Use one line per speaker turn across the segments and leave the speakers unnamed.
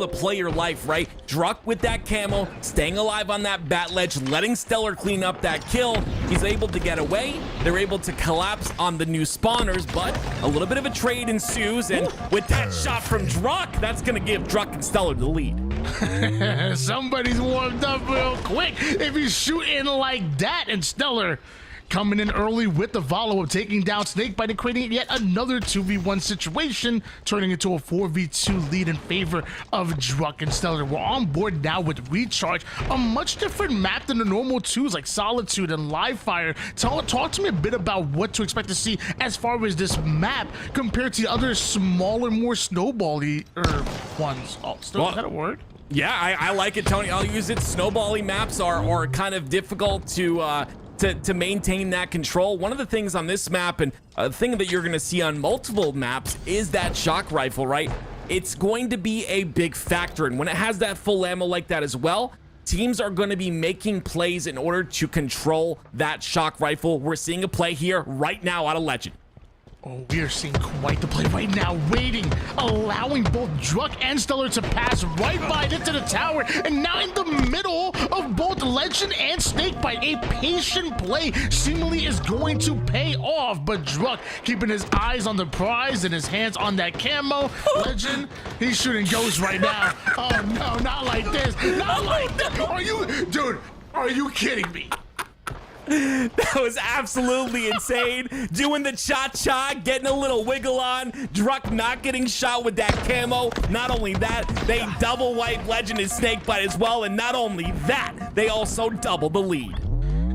able to play your life, right? Druk with that camo, staying alive on that bat ledge, letting StelluR clean up that kill. He's able to get away. They're able to collapse on the new spawners, but a little bit of a trade ensues, and with that shot from Druk, that's gonna give Druk and StelluR the lead.
Somebody's warmed up real quick if he's shooting like that, and StelluR coming in early with the follow-up, taking down SnakeBite and creating yet another 2v1 situation, turning into a 4v2 lead in favor of Druk and StelluR. We're on board now with Recharge, a much different map than the normal twos like Solitude and Live Fire. Talk to me a bit about what to expect to see as far as this map compared to the other smaller, more snowbally ones. Oh, still, is that a word?
Yeah, I like it, Tony. I'll use it. Snowbally maps are kind of difficult to maintain that control. One of the things on this map, and the thing that you're going to see on multiple maps, is that shock rifle, right? It's going to be a big factor, and when it has that full ammo like that as well, teams are going to be making plays in order to control that shock rifle. We're seeing a play here right now out of Legend.
Oh, we are seeing quite the play right now, waiting, allowing both Druk and StelluR to pass right by into the tower, and now in the middle of both Legend and SnakeBite. A patient play seemingly is going to pay off, but Druk keeping his eyes on the prize and his hands on that camo. Legend, he's shooting ghosts right now. Oh no, not like this, not like that. Dude, are you kidding me?
That was absolutely insane. Doing the cha-cha, getting a little wiggle on. Druk not getting shot with that camo. Not only that, they double wipe Legend and SnakeBite as well. And not only that, they also double the lead.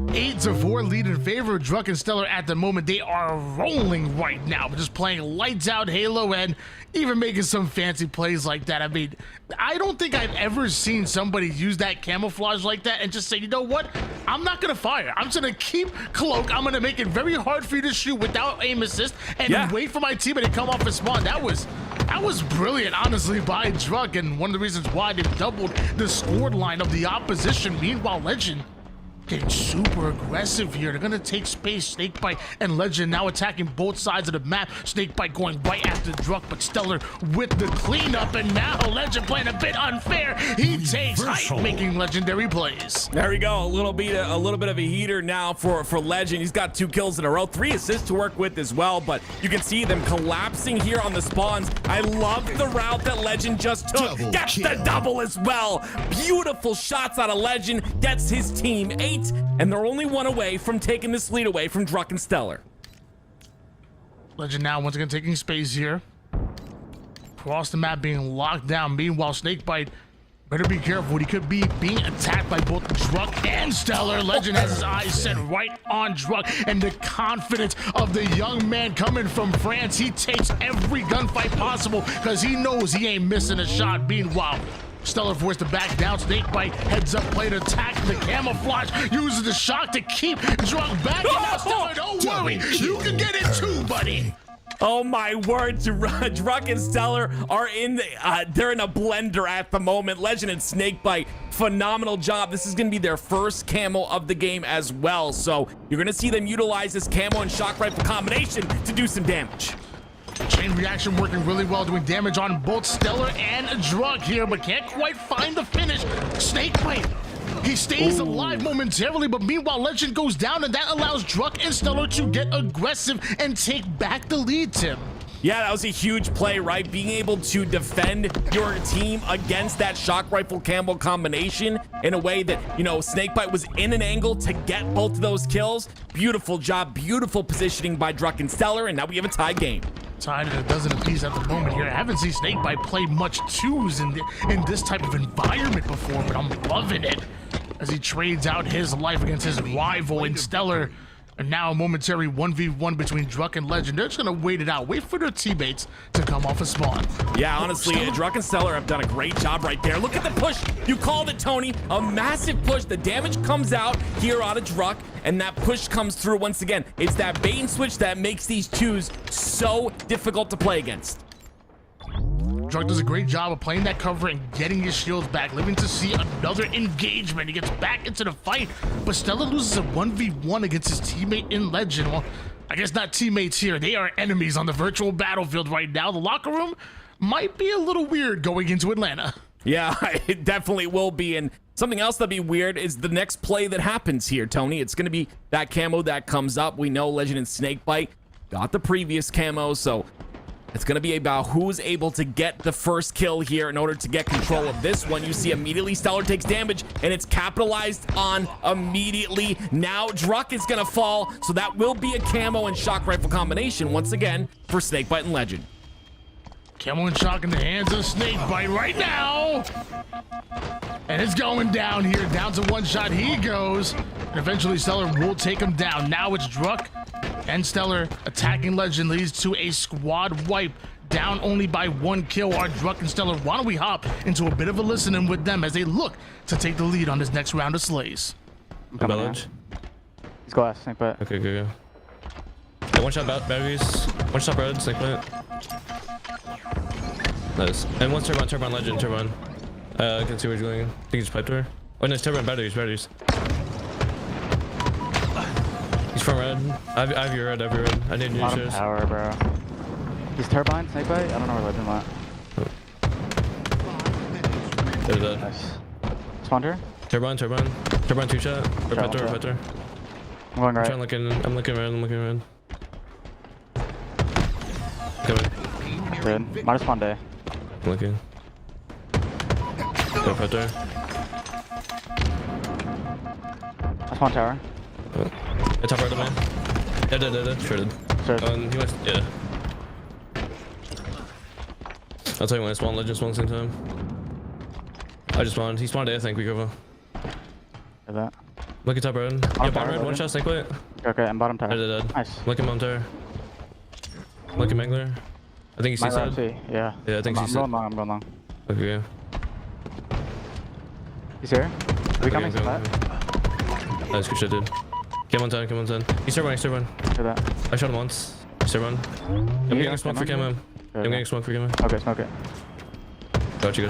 8-4 lead in favor of Druk and StelluR at the moment. They are rolling right now, just playing lights out Halo and even making some fancy plays like that. I mean, I don't think I've ever seen somebody use that camouflage like that and just say, you know what? I'm not gonna fire. I'm just gonna keep cloak. I'm gonna make it very hard for you to shoot without aim assist and wait for my teammate to come off and spawn. That was brilliant, honestly, by Druk, and one of the reasons why they doubled the score line of the opposition. Meanwhile, Legend getting super aggressive here. They're gonna take space. SnakeBite and Legend now attacking both sides of the map. SnakeBite going right after Druk, but StelluR with the cleanup, and now Legend playing a bit unfair. He takes height, making legendary plays.
There we go. A little bit of a heater now for Legend. He's got 2 kills in a row, 3 assists to work with as well, but you can see them collapsing here on the spawns. I love the route that Legend just took. Gets the double as well. Beautiful shots out of Legend. Gets his team 8. And they're only 1 away from taking this lead away from Druk and StelluR.
Legend now once again taking space here. Across the map being locked down. Meanwhile, SnakeBite better be careful. He could be being attacked by both Druk and StelluR. Legend has his eyes set right on Druk, and the confidence of the young man coming from France. He takes every gunfight possible because he knows he ain't missing a shot. Meanwhile, StelluR forced to back down. SnakeBite heads up play to attack the camouflage, uses the shock to keep Druk back. And now StelluR, don't worry, you can get it too, buddy.
Oh my word, Druk and StelluR are they're in a blender at the moment. Legend and SnakeBite, phenomenal job. This is gonna be their first camo of the game as well. So you're gonna see them utilize this camo and shock rifle combination to do some damage.
Chain reaction working really well, doing damage on both StelluR and Druk here, but can't quite find the finish. SnakeBite, he stays alive momentarily, but meanwhile Legend goes down, and that allows Druk and StelluR to get aggressive and take back the lead, Tim.
Yeah, that was a huge play, right? Being able to defend your team against that shock rifle camo combination in a way that, you know, SnakeBite was in an angle to get both of those kills. Beautiful job, beautiful positioning by Druk and StelluR, and now we have a tie game.
Tied at a dozen apiece at the moment here. I haven't seen SnakeBite play much twos in this type of environment before, but I'm loving it as he trades out his life against his rival in StelluR. And now a momentary 1v1 between Druk and Legend. They're just gonna wait it out, wait for their teammates to come off a spawn.
Yeah, honestly, Druk and StelluR have done a great job right there. Look at the push. You called it, Tony. A massive push. The damage comes out here out of Druk, and that push comes through once again. It's that bait and switch that makes these twos so difficult to play against.
Druk does a great job of playing that cover and getting his shields back, living to see another engagement. He gets back into the fight, but StelluR loses a 1v1 against his teammate in Legend. Well, I guess not teammates here. They are enemies on the virtual battlefield right now. The locker room might be a little weird going into Atlanta.
Yeah, it definitely will be. And something else that'd be weird is the next play that happens here, Tony. It's going to be that camo that comes up. We know Legend and SnakeBite got the previous camo, so it's going to be about who's able to get the first kill here in order to get control of this one. You see immediately StelluR takes damage, and it's capitalized on immediately. Now Druk is going to fall, so that will be a camo and shock rifle combination once again for SnakeBite and Legend.
Camo and shock in the hands of SnakeBite right now. And it's going down here. Down to one shot he goes. And eventually StelluR will take him down. Now it's Druk and StelluR attacking Legend. Leads to a squad wipe. Down only by one kill are Druk and StelluR. Why don't we hop into a bit of a listening with them as they look to take the lead on this next round of slays.
I'm coming down. He's glass, SnakeBite.
Okay, go. Yeah, one shot batteries. One shot red, SnakeBite. Nice. And one turbine, Legend, turbine. I can see where he's going. I think he's piped her. Oh, no, it's turbine, batteries. He's front red. I have your red, I need new shares.
Power, bro. He's turbine, SnakeBite? I don't know where Legend went.
They're dead.
Nice. Spawn her?
Turbine, two shot. Repetitor.
I'm going right.
I'm looking red. Coming.
Good. Minus spawn day.
I'm looking. Go repetitor.
I spawn tower.
Oh. Top right of man. Dead. Shredded. He went, yeah. I'll tell you when I spawn. Legend spawn same time. I just spawned. He spawned A, I think. We go.
Did that.
Look at top red. Yeah, bottom red. One shot, SnakeBite.
Okay, and bottom tower.
Dead.
Nice.
Look at bottom tower. Look at Mangler. I think he's C-side.
Yeah.
Yeah, I think he's
I'm going long.
Okay, yeah.
He's here. Are we coming?
Nice, good shit, dude. Come on 10. He's turbine.
Do that.
I shot him once. He's turbine. I'm getting smoke for camo.
Okay, smoke it.
Got you.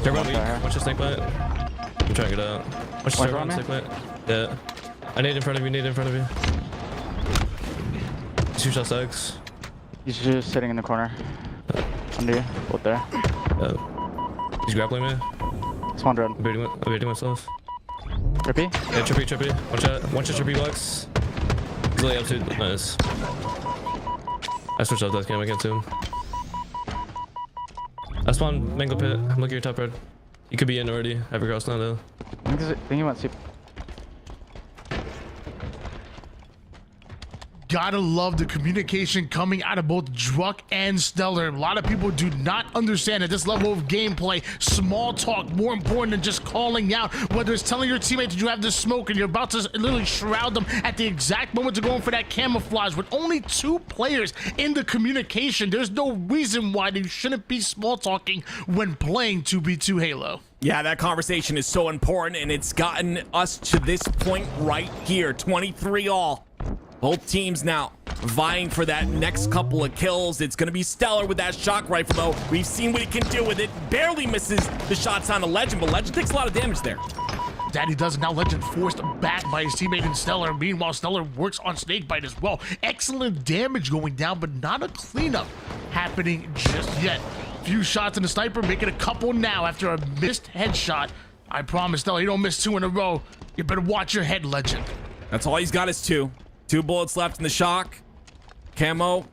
Turbine weak. Watch the SnakeBite. I'm trying to get out. Watch the turbine, SnakeBite. Yeah. I need in front of you. He's 2 shots X.
He's just sitting in the corner. Under you. Both there.
He's grappling me.
Spawn red.
I'm baiting myself.
Trippy?
Yeah, trippy. One shot trippy box. He's literally up to. Nice. I switched off that cam again too. I spawned mango pit. I'm looking at your top red. You could be in already. Have your cross now though.
I think he went super.
Gotta love the communication coming out of both Druk and StelluR. A lot of people do not understand at this level of gameplay, small talk more important than just calling out. Whether it's telling your teammate that you have this smoke and you're about to literally shroud them at the exact moment to go in for that camouflage. With only 2 players in the communication, there's no reason why you shouldn't be small talking when playing 2v2 Halo.
Yeah, that conversation is so important, and it's gotten us to this point right here. 23 all. Both teams now vying for that next couple of kills. It's going to be StelluR with that shock rifle, though. We've seen what he can do with it. Barely misses the shots on the Legend, but Legend takes a lot of damage there.
Daddy does, now Legend forced back by his teammate in StelluR. Meanwhile, StelluR works on SnakeBite as well. Excellent damage going down, but not a cleanup happening just yet. Few shots in the sniper, making a couple now after a missed headshot. I promise, StelluR, you don't miss 2 in a row. You better watch your head, Legend.
That's all he's got is 2. 2 bullets left in the shock. Camo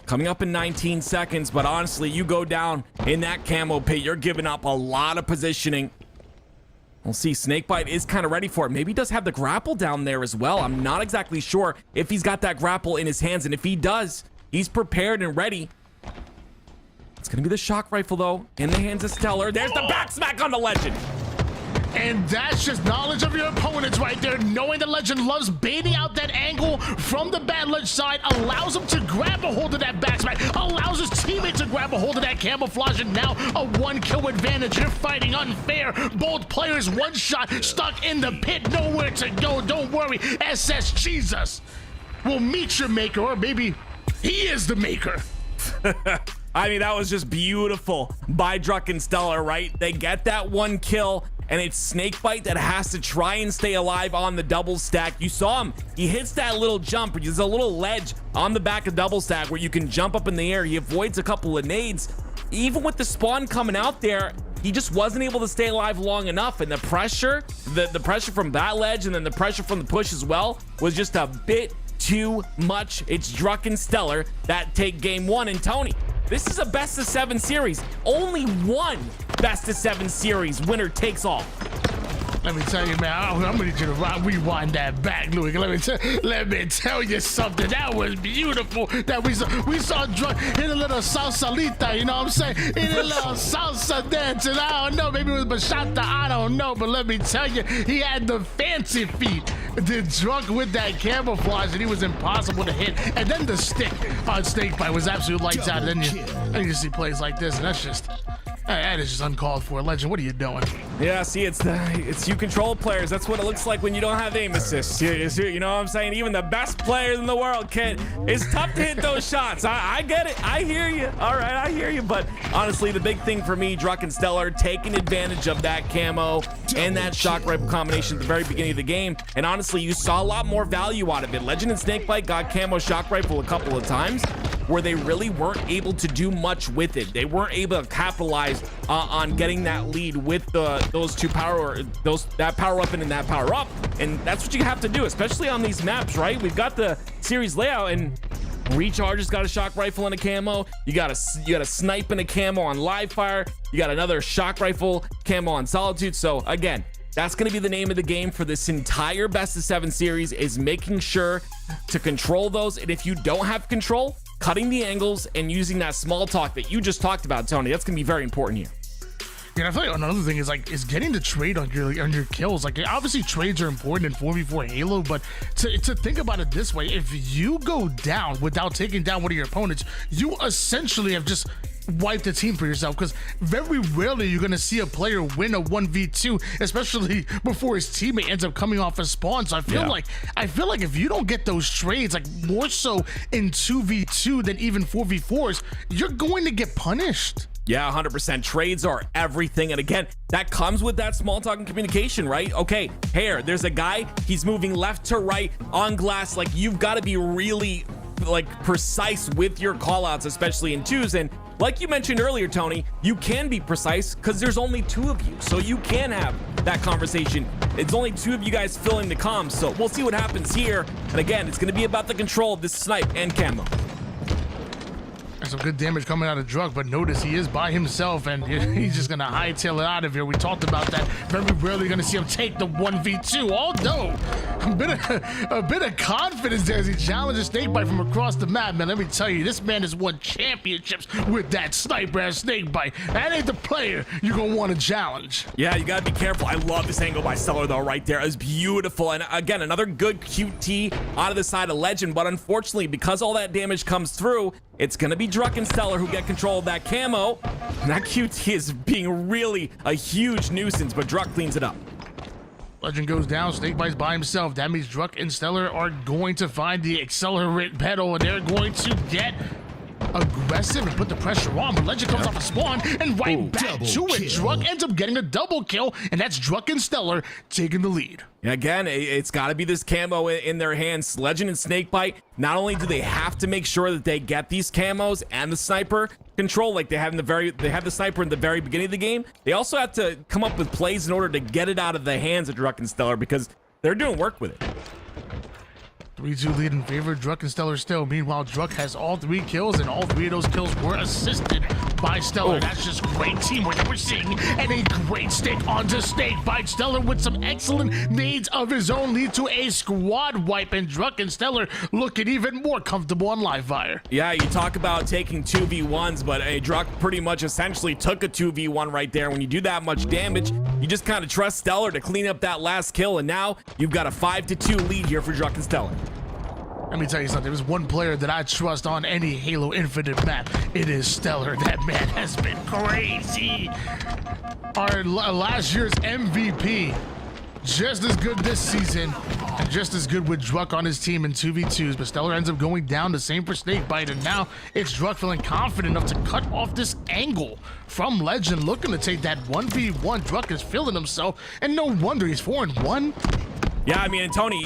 coming up in 19 seconds, but honestly, you go down in that camo pit, you're giving up a lot of positioning. We'll see. SnakeBite is kind of ready for it. Maybe he does have the grapple down there as well. I'm not exactly sure if he's got that grapple in his hands, and if he does, he's prepared and ready. It's gonna be the shock rifle though, in the hands of StelluR. There's the back smack on the Legend.
And that's just knowledge of your opponents right there. Knowing the Legend loves baiting out that angle from the bad ledge side, allows him to grab a hold of that backsmack, allows his teammate to grab a hold of that camouflage, and now a 1-kill advantage. You're fighting unfair. Both players 1 shot, stuck in the pit, nowhere to go. Don't worry, SS Jesus will meet your maker, or maybe he is the maker.
I mean, that was just beautiful by Druk and StelluR, right? They get that 1 kill, and it's SnakeBite that has to try and stay alive on the double stack. You saw him. He hits that little jump. There's a little ledge on the back of double stack where you can jump up in the air. He avoids a couple of nades. Even with the spawn coming out there, he just wasn't able to stay alive long enough, and the pressure from that ledge and then the pressure from the push as well was just a bit too much. It's Druk and StelluR that take game 1. And Tony, this is a best of 7 series. Only one best of 7 series winner takes all.
Let me tell you, man, I'm gonna need you to rewind that back, Louis. Let me tell you something. That was beautiful. That we saw Druk hit a little salsalita, you know what I'm saying? Hit a little salsa dance, and I don't know, maybe it was bachata, I don't know, but let me tell you, he had the fancy feet. The Druk with that camouflage, and he was impossible to hit. And then the stick on SnakeBite was absolute lights out. And then you see plays like this, and that is just uncalled for. Legend, what are you doing?
Yeah, see, it's you control players. That's what it looks like when you don't have aim assist. You know what I'm saying? Even the best players in the world can't. It's tough to hit those shots. I get it. I hear you. All right, I hear you. But honestly, the big thing for me, Druk and StelluR taking advantage of that camo and that shock rifle combination at the very beginning of the game. And honestly, you saw a lot more value out of it. Legend and SnakeBite got camo shock rifle a couple of times where they really weren't able to do much with it. They weren't able to capitalize on getting that lead with those two that power weapon and that power up. And that's what you have to do, especially on these maps, right? We've got the series layout, and Recharge's got a shock rifle and a camo. You got a snipe and a camo on live fire. You got another shock rifle camo on Solitude. So again, that's going to be the name of the game for this entire best of 7 series, is making sure to control those. And if you don't have control, cutting the angles and using that small talk that you just talked about, Tony, that's going to be very important here.
Yeah, I feel like another thing is getting the trade on your kills. Like, obviously trades are important in 4v4 Halo, but to think about it this way, if you go down without taking down one of your opponents, you essentially have just wiped the team for yourself, because very rarely you're gonna see a player win a 1v2, especially before his teammate ends up coming off a spawn. So I feel like if you don't get those trades, like more so in 2v2 than even 4v4s, you're going to get punished.
Yeah, 100%. Trades are everything. And again, that comes with that small talk and communication, right? Okay, here, there's a guy, he's moving left to right on glass. Like, you've got to be really precise with your call outs, especially in 2s. And like you mentioned earlier, Tony, you can be precise because there's only 2 of you. So you can have that conversation. It's only 2 of you guys filling the comms. So we'll see what happens here. And again, it's going to be about the control of this snipe and camo.
There's some good damage coming out of Druk, but notice he is by himself, and he's just going to hightail it out of here. We talked about that. Very rarely going to see him take the 1v2, although a bit of confidence there as he challenges SnakeBite from across the map. Man, let me tell you, this man has won championships with that sniper as SnakeBite. That ain't the player you're going to want to challenge.
Yeah, you got to be careful. I love this angle by StelluR, though, right there. It's beautiful. And again, another good QT out of the side of Legend, but unfortunately, because all that damage comes through, it's going to be Druk and StelluR who get control of that camo. And that QT is being really a huge nuisance, but Druk cleans it up.
Legend goes down, SnakeBite's by himself. That means Druk and StelluR are going to find the accelerate pedal, and they're going to get aggressive and put the pressure on. But Legend comes off a spawn and right back to it. Druk ends up getting a double kill, and that's Druk and StelluR taking the lead.
Again, it's got to be this camo in their hands. Legend and SnakeBite, not only do they have to make sure that they get these camos and the sniper control like they had the sniper in the very beginning of the game, they also have to come up with plays in order to get it out of the hands of Druk and StelluR, because they're doing work with it.
3-2 lead in favor of Druk and StelluR still. Meanwhile, Druk has all 3 kills, and all 3 of those kills were assisted by StelluR. That's just great teamwork that we're seeing, and a great stick onto SnakeBite. StelluR with some excellent nades of his own lead to a squad wipe, and Druk and StelluR looking even more comfortable on live fire.
Yeah, you talk about taking 2v1s, but Druk pretty much essentially took a 2v1 right there. When you do that much damage, you just kind of trust StelluR to clean up that last kill, and now you've got a 5-2 lead here for Druk and StelluR.
Let me tell you something. There's one player that I trust on any Halo Infinite map. It is StelluR. That man has been crazy. Our last year's MVP. Just as good this season, and just as good with Druk on his team in 2v2s, but StelluR ends up going down. The same for SnakeBite, and now it's Druk feeling confident enough to cut off this angle from Legend, looking to take that 1v1. Druk is feeling himself, and no wonder he's 4-1.
Yeah, I mean, and Tony,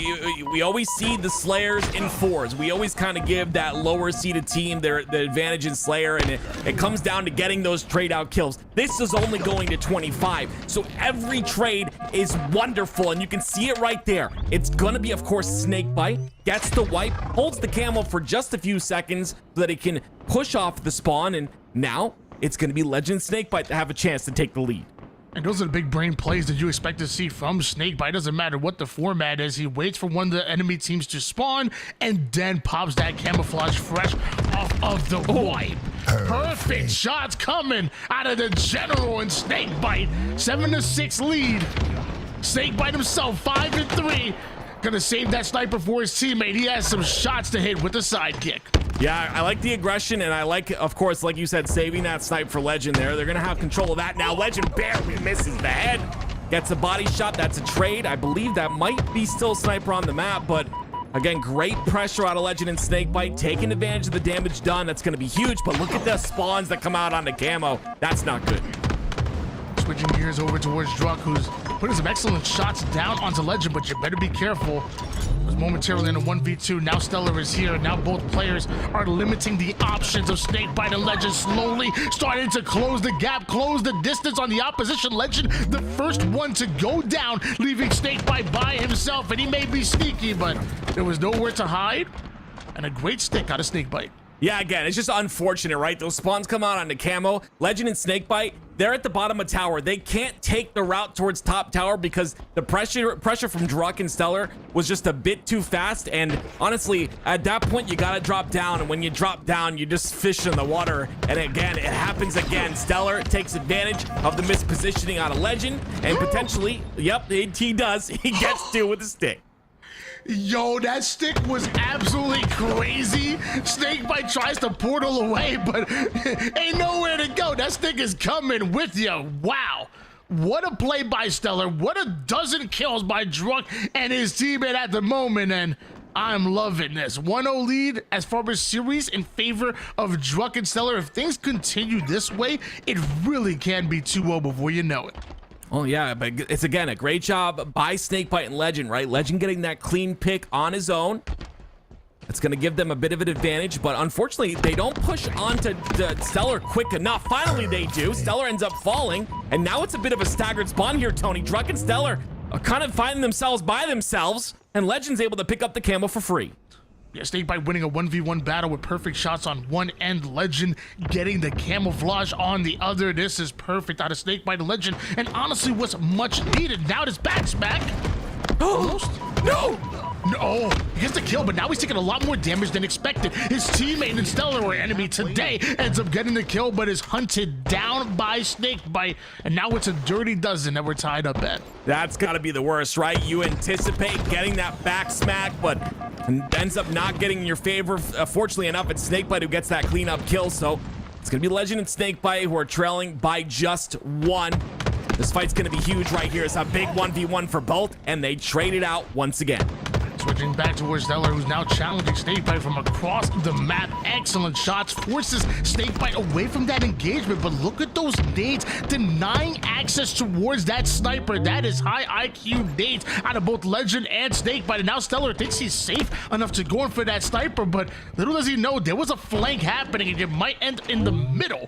we always see the Slayers in 4s. We always kind of give that lower seeded team the advantage in Slayer, and it comes down to getting those trade out kills. This is only going to 25, so every trade is wonderful, and you can see it right there. It's gonna be, of course, SnakeBite, gets the wipe, holds the camo for just a few seconds so that he can push off the spawn, and now it's gonna be Legend SnakeBite to have a chance to take the lead.
And those are the big brain plays that you expect to see from SnakeBite. Doesn't matter what the format is. He waits for one of the enemy teams to spawn and then pops that camouflage fresh off of the wipe. Perfect shots coming out of the general and SnakeBite. 7-6 lead. SnakeBite himself 5-3. Gonna save that sniper for his teammate. He has some shots to hit with the sidekick.
Yeah, I like the aggression, and I like, of course, like you said, saving that snipe for Legend there. They're gonna have control of that now. Legend barely misses the head. Gets a body shot. That's a trade. I believe that might be still sniper on the map, but again, great pressure out of Legend and SnakeBite, taking advantage of the damage done. That's gonna be huge, but look at the spawns that come out on the camo. That's not good.
Switching gears over towards Druk, who's putting some excellent shots down onto Legend, but you better be careful. Was momentarily in a 1v2. Now StelluR is here. Now both players are limiting the options of SnakeBite and Legend, slowly starting to close the gap, close the distance on the opposition. Legend, the first one to go down, leaving SnakeBite by himself, and he may be sneaky, but there was nowhere to hide. And a great stick out of SnakeBite.
Yeah, again, it's just unfortunate, right? Those spawns come out on the camo. Legend and SnakeBite, they're at the bottom of tower. They can't take the route towards top tower because the pressure from Druk and StelluR was just a bit too fast. And honestly, at that point, you gotta drop down. And when you drop down, you just fish in the water. And again, it happens again. StelluR takes advantage of the mispositioning out of Legend. And potentially, yep, he does. He gets to with the stick.
Yo, that stick was absolutely crazy. SnakeBite tries to portal away, but ain't nowhere to go. That stick is coming with you. Wow. What a play by StelluR. What a dozen kills by Druk and his teammate at the moment. And I'm loving this. 1-0 lead as far as series in favor of Druk and StelluR. If things continue this way, it really can be 2-0 before you know it.
Oh yeah, but it's again a great job by SnakeBite and Legend, right? Legend getting that clean pick on his own. It's gonna give them a bit of an advantage, but unfortunately they don't push onto StelluR quick enough. Finally they do. StelluR ends up falling, and now it's a bit of a staggered spawn here, Tony. Druk and StelluR are kind of finding themselves by themselves, and Legend's able to pick up the camo for free.
Yeah, SnakeBite winning a 1v1 battle with perfect shots on one end. Legend getting the camouflage on the other. This is perfect out of SnakeBite and Legend, and honestly what's much needed. Now this back smack. Almost. No! No, he gets the kill, but now he's taking a lot more damage than expected. His teammate and StelluR enemy today ends up getting the kill, but is hunted down by SnakeBite, and now it's a dirty dozen that we're tied up at.
That's got to be the worst, right? You anticipate getting that back smack, but ends up not getting in your favor. Fortunately enough, it's SnakeBite who gets that cleanup kill, so it's going to be Legend and SnakeBite who are trailing by just one. This fight's going to be huge right here. It's a big 1v1 for both, and they trade it out once again.
Switching back towards StelluR, who's now challenging SnakeBite from across the map. Excellent shots, forces SnakeBite away from that engagement, but look at those nades denying access towards that sniper. That is high IQ nades out of both Legend and SnakeBite, and now StelluR thinks he's safe enough to go in for that sniper, but little does he know there was a flank happening, and it might end in the middle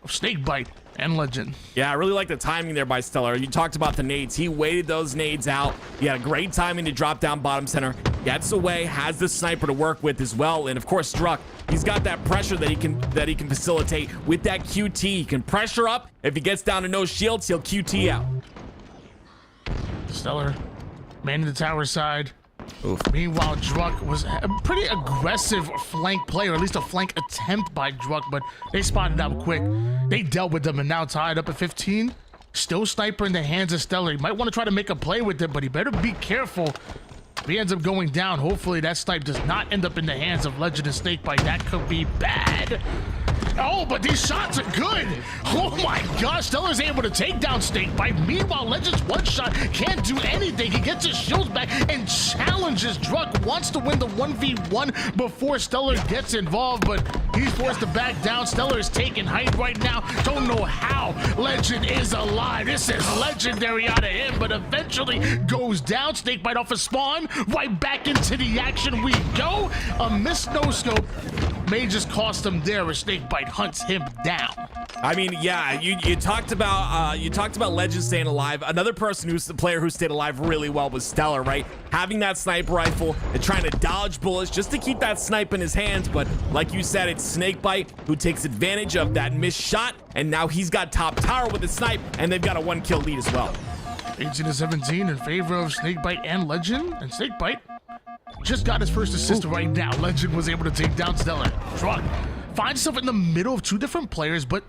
of SnakeBite and Legend.
Yeah, I really like the timing there by StelluR. You talked about the nades. He waited those nades out. He had a great timing to drop down bottom center. Gets away, has the sniper to work with as well. And of course, Druk, he's got that pressure that he can facilitate with that QT. He can pressure up. If he gets down to no shields, he'll QT out.
StelluR manning the tower side.
Oof.
Meanwhile, Druk was a pretty aggressive flank play, or at least a flank attempt by Druk, but they spotted out quick. They dealt with them and now tied up at 15. Still sniper in the hands of StelluR. He might want to try to make a play with it, but he better be careful. If he ends up going down, hopefully that snipe does not end up in the hands of Legend and SnakeBite. That could be bad. Oh, but these shots are good. Oh my gosh, StelluR's able to take down SnakeBite. Meanwhile, Legend's one shot can't do anything. He gets his shields back and challenges Druk. Wants to win the 1v1 before StelluR gets involved, but he's forced to back down. StelluR is taking height right now. Don't know how Legend is alive. This is legendary out of him, but eventually goes down. SnakeBite off a spawn. Right back into the action we go. A missed no-scope may just cost him there as SnakeBite hunts him down.
I mean, yeah, you talked about Legend staying alive. Another player who stayed alive really well was StelluR, right? Having that sniper rifle and trying to dodge bullets just to keep that snipe in his hands. But like you said, it's SnakeBite who takes advantage of that missed shot, and now he's got top tower with the snipe, and they've got a 1-kill lead as well.
18-17 in favor of SnakeBite and Legend, and SnakeBite just got his first assist right now. Legend was able to take down StelluR. Druk finds himself in the middle of two different players, but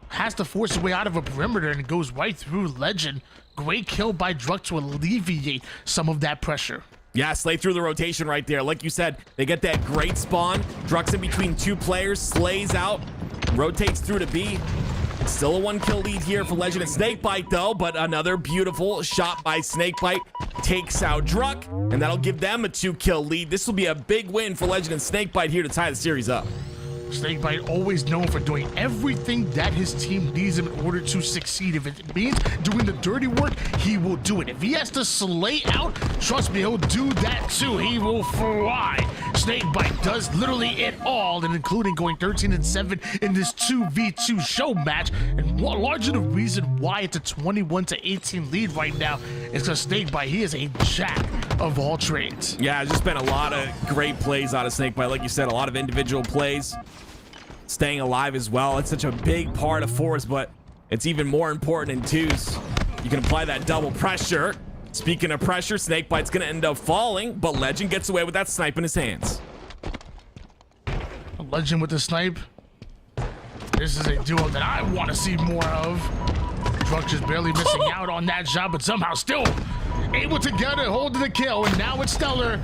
has to force his way out of a perimeter and goes right through Legend. Great kill by Druk to alleviate some of that pressure.
Yeah, Slay through the rotation right there. Like you said, they get that great spawn. Druk's in between two players, slays out, rotates through to B. Still a 1-kill lead here for Legend and SnakeBite though, but another beautiful shot by SnakeBite takes out Druk, and that'll give them a 2-kill lead. This will be a big win for Legend and SnakeBite here to tie the series up.
SnakeBite always known for doing everything that his team needs him in order to succeed. If it means doing the dirty work, he will do it. If he has to slay out, trust me, he'll do that too. He will fly. SnakeBite does literally it all, and including going 13-7 in this 2v2 show match. And largely the reason why it's a 21-18 lead right now is because SnakeBite, he is a jack of all trades.
Yeah, there's just been a lot of great plays out of SnakeBite. Like you said, a lot of individual plays. Staying alive as well. It's such a big part of fours, but it's even more important in twos. You can apply that double pressure. Speaking of pressure, SnakeBite's gonna end up falling, but Legend gets away with that snipe in his hands.
Legend with the snipe. This is a duo that I want to see more of. Druk just barely missing out on that shot, but somehow still able to get it, holding the kill, and now it's StelluR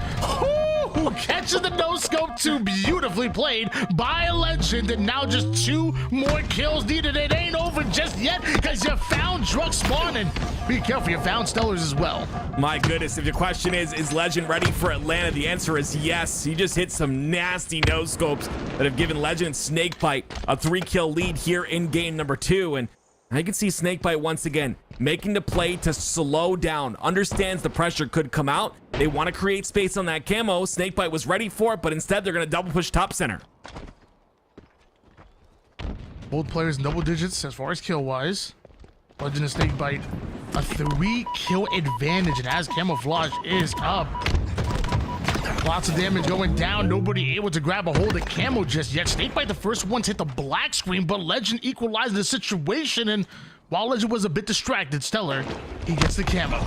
who catches the no-scope. Too beautifully played by Legend, and now just 2 more kills needed. It ain't over just yet, because you found Druk spawning. Be careful, you found StelluR's as well.
My goodness, if your question is Legend ready for Atlanta, the answer is yes. He just hit some nasty no-scopes that have given Legend and SnakeBite a 3-kill lead here in game number 2, and I can see SnakeBite once again making the play to slow down, understands the pressure could come out. They want to create space on that camo. SnakeBite was ready for it, but instead they're going to double push top center.
Both players in double digits as far as kill wise. Legend and SnakeBite a 3-kill advantage, and as camouflage is up. Lots of damage going down. Nobody able to grab a hold of camo just yet. SnakeBite the first one to hit the black screen, but Legend equalized the situation, and while Legend was a bit distracted, StelluR, he gets the camo.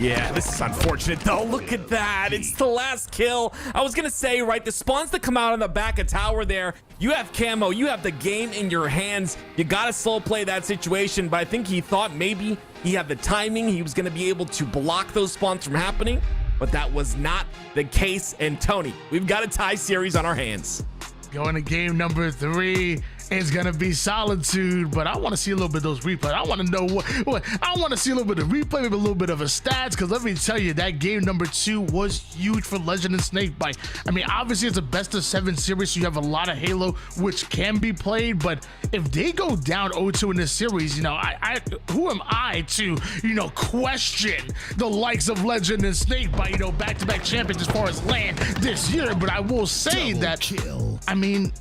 Yeah, this is unfortunate though. Look at that. It's the last kill. I was gonna say, right, the spawns that come out on the back of tower there, you have camo, you have the game in your hands. You gotta slow play that situation, but I think he thought maybe he had the timing. He was gonna be able to block those spawns from happening, but that was not the case. And Tony, we've got a tie series on our hands.
Going to game number 3. It's gonna be Solitude, but I want to see a little bit of those replays. I want to know what I want to see a little bit of replay, maybe a little bit of a stats, because let me tell you, that game number 2 was huge for Legend and SnakeBite. I mean, obviously it's a best of 7 series, so you have a lot of Halo which can be played, but if they go down 0-2 in this series, you know, who am I to, you know, question the likes of Legend and SnakeBite, you know, back-to-back champions as far as land this year? But I will say I mean,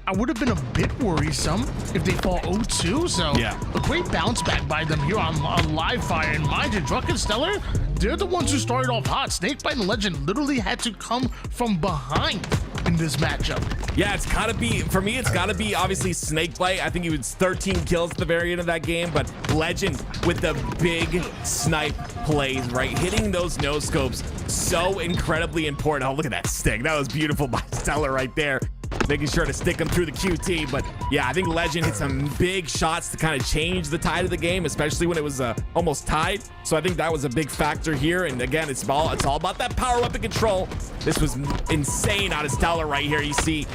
I would have been a bit worrisome if they fall 0-2, so
yeah,
a great bounce back by them here on live fire. And mind you, Druk and StelluR, they're the ones who started off hot. SnakeBite and Legend literally had to come from behind in this matchup.
Yeah, it's gotta be, for me, it's gotta be obviously SnakeBite. I think he was 13 kills at the very end of that game, but Legend with the big snipe plays, right? Hitting those no scopes, so incredibly important. Oh, look at that stick. That was beautiful by StelluR right there, making sure to stick him through the QT. But yeah, I think Legend hit some big shots to kind of change the tide of the game, especially when it was almost tied. So I think that was a big factor here. And again, it's all about that power weapon control. This was insane out of StelluR right here. You see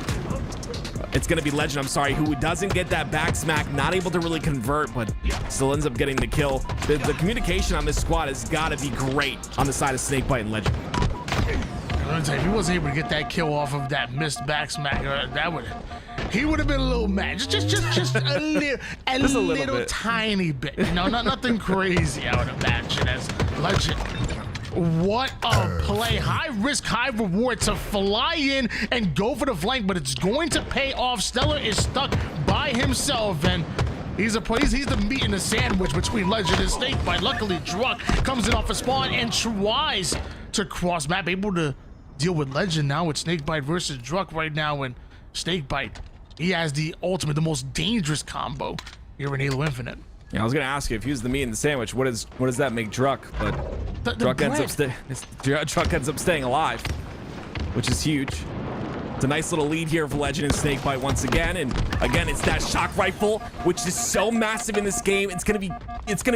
It's going to be Legend, I'm sorry, who doesn't get that back smack, not able to really convert, but still ends up getting the kill. The communication on this squad has got to be great on the side of SnakeBite and Legend.
If he wasn't able to get that kill off of that missed back smack, he would have been a little mad. Just a little
bit.
tiny bit. You know, nothing crazy, I would imagine, as Legend. What a play. High risk, high reward to fly in and go for the flank, but it's going to pay off. StelluR is stuck by himself, and he's the meat in the sandwich between Legend and SnakeBite. Luckily, Druk comes in off a spawn and tries to cross map, able to deal with Legend now with SnakeBite versus Druk right now, and SnakeBite, he has the ultimate, the most dangerous combo here in Halo Infinite.
Yeah, I was gonna ask you if he was the meat in the sandwich, what does that make Druk? But Druk ends up staying alive, which is huge. It's a nice little lead here for Legend and SnakeBite once again, and again it's that shock rifle, which is so massive in this game. It's gonna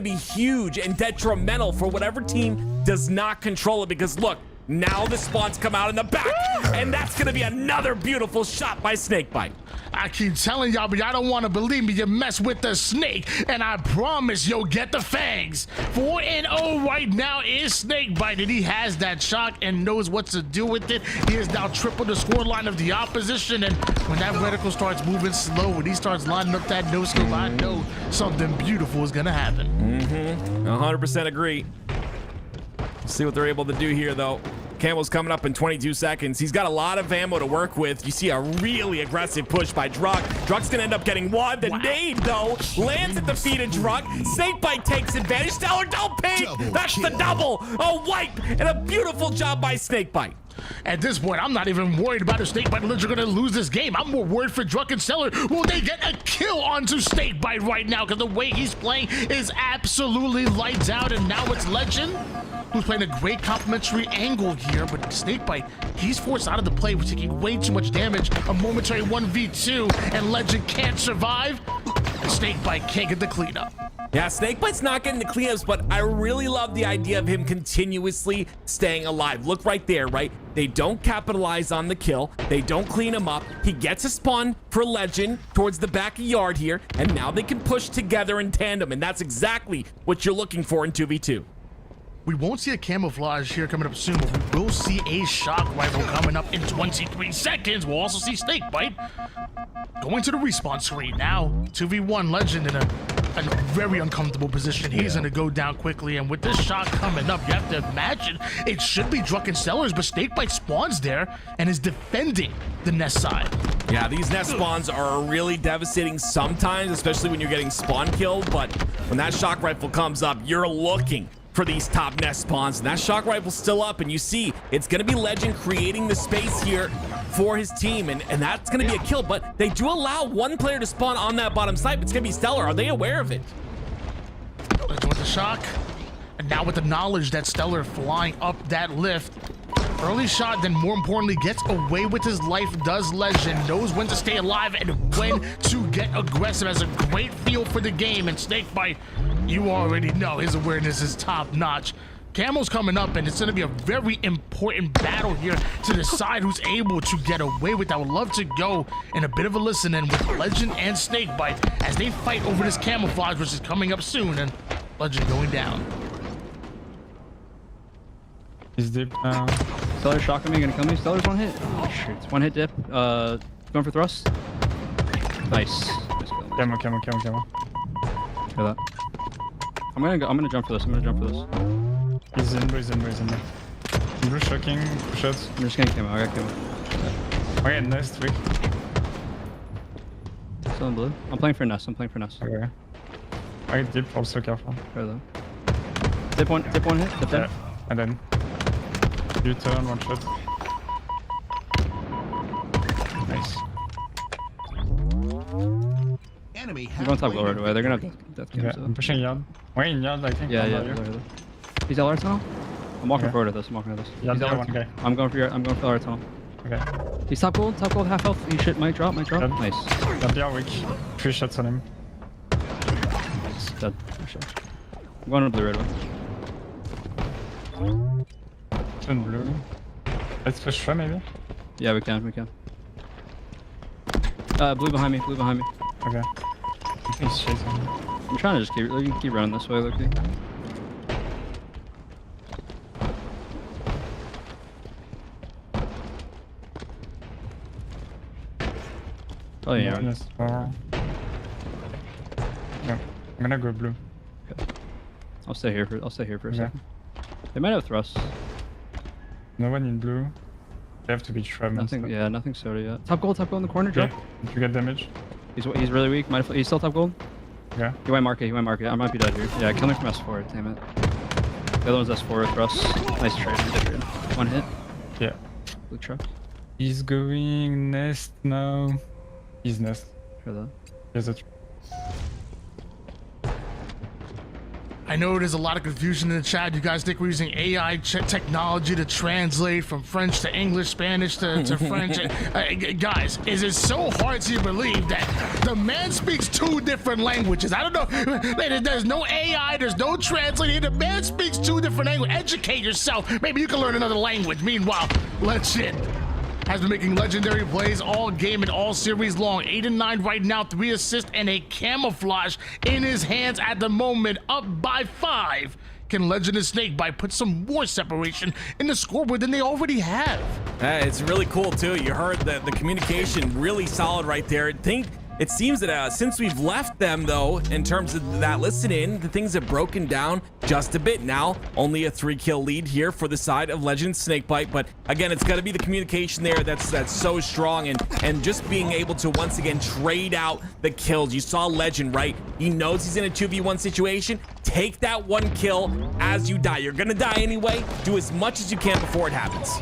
be huge and detrimental for whatever team does not control it, because look, now the spawns come out in the back, and that's gonna be another beautiful shot by SnakeBite.
I keep telling y'all, but y'all don't want to believe me. You mess with the snake, and I promise you'll get the fangs. 4-0 right now is SnakeBite, and he has that shock and knows what to do with it. He has now tripled the scoreline of the opposition, and when that reticle starts moving slow, when he starts lining up that no-scope, I know something beautiful is going to happen.
100% agree. Let's see what they're able to do here, though. Camel's coming up in 22 seconds. He's got a lot of ammo to work with. You see a really aggressive push by Druk. Druk's gonna end up getting one. The nade, though, lands at the feet of Druk. SnakeBite takes advantage. StelluR, don't peek! That's the double! A wipe! And a beautiful job by SnakeBite.
At this point, I'm not even worried about if SnakeBite and Legend are going to lose this game. I'm more worried for Druk and StelluR. Will they get a kill onto SnakeBite right now? Because the way he's playing is absolutely lights out. And now it's Legend, who's playing a great complimentary angle here. But SnakeBite, he's forced out of the play. We're taking way too much damage. A momentary 1v2, and Legend can't survive. And SnakeBite can't get the cleanup.
Yeah, SnakeBite's not getting the cleanups, but I really love the idea of him continuously staying alive. Look right there, right? They don't capitalize on the kill. They don't clean him up. He gets a spawn for Legend towards the back of yard here, and now they can push together in tandem, and that's exactly what you're looking for in 2v2.
We won't see a camouflage here coming up soon, but we will see a shock rifle coming up in 23 seconds. We'll also see SnakeBite going to the respawn screen now. 2v1 Legend in a very uncomfortable position. He's going to go down quickly, and with this shot coming up, you have to imagine it should be Druk and StelluR's, but SnakeBite spawns there and is defending the nest side.
Yeah, these nest spawns are really devastating sometimes, especially when you're getting spawn killed, but when that shock rifle comes up, you're looking for these top nest spawns, and that shock rifle's still up, and you see it's gonna be Legend creating the space here for his team, and that's gonna be a kill, but they do allow one player to spawn on that bottom side, but it's gonna be StelluR. Are they aware of it?
Legend with the shock, and now with the knowledge that StelluR flying up that lift, early shot, then more importantly gets away with his life. Does Legend, knows when to stay alive and when to get aggressive, has a great feel for the game, and SnakeBite, you already know his awareness is top notch. Camel's coming up, and it's going to be a very important battle here to decide who's able to get away with that. I would love to go in a bit of a listen in with Legend and SnakeBite as they fight over this camouflage, which is coming up soon, and Legend going down.
He's deep now.
StelluR shocking me, gonna kill me. StelluR's one hit. Oh shit, it's one hit dip. Going for thrust. Nice.
Camo.
Hear that. I'm gonna jump for this.
He's in there. Blue shocking, push out.
I'm just gonna camo. I got camo.
Okay, nice trick.
Still in blue. I'm playing for nest.
Okay. I get deep, also careful.
Hear that. Dip one hit. Dip dead.
And then U-turn, one shot. Nice.
I'm going top glow right away. They're gonna have death
Yeah,
cams.
I'm pushing yard. Wait, in yard, I think.
Yeah. He's LR tunnel. I'm walking
Okay.
forward with this.
Yard,
He's LR
one,
tunnel.
okay.
I'm going for LR tunnel.
Okay.
He's top gold, half health. He shit, might drop.
Dead.
Nice.
Yard weak. 3 shots on him.
Nice. Dead. For sure. I'm going to blue right away.
Turn blue. Let's push try maybe.
Yeah, we can. Blue behind me. Blue behind me.
Okay. I think he's chasing me.
I'm trying to just keep running this way, Loki. Oh yeah.
Yes. No, I'm gonna go blue.
I'll stay here for a
Okay.
second. They might have thrust.
No one in blue. They have to be trapped.
Nothing. Yeah, nothing soda yet. Top gold in the corner.
Okay.
Druk.
Did you get damage?
He's really weak. He's still top gold.
Okay.
He might mark it. I might be dead here. Yeah, kill me from S4. Damn it. The other one's S4 with Russ. Nice trade. Good trade. One hit.
Yeah.
Blue truck.
He's going nest now. He's nest.
For that.
There's a.
I know there's a lot of confusion in the chat. You guys think we're using AI technology to translate from French to English, Spanish to French. Guys, is it so hard to believe that the man speaks 2 different languages? I don't know. There's no AI, there's no translating. The man speaks 2 different languages. Educate yourself. Maybe you can learn another language. Meanwhile, Legend has been making legendary plays all game and all series long. 8 and 9 right now, 3 assists and a camouflage in his hands at the moment, up by 5. Can Legend and SnakeBite put some more separation in the scoreboard than they already have?
It's really cool too. You heard the communication really solid right there. It seems that since we've left them though, in terms of that listen in, the things have broken down just a bit now. Only a 3-kill lead here for the side of Legend SnakeBite, but again, it's got to be the communication there that's so strong, and just being able to once again trade out the kills. You saw Legend, right? He knows he's in a 2v1 situation. Take that 1 kill as you die. You're gonna die anyway. Do as much as you can before it happens.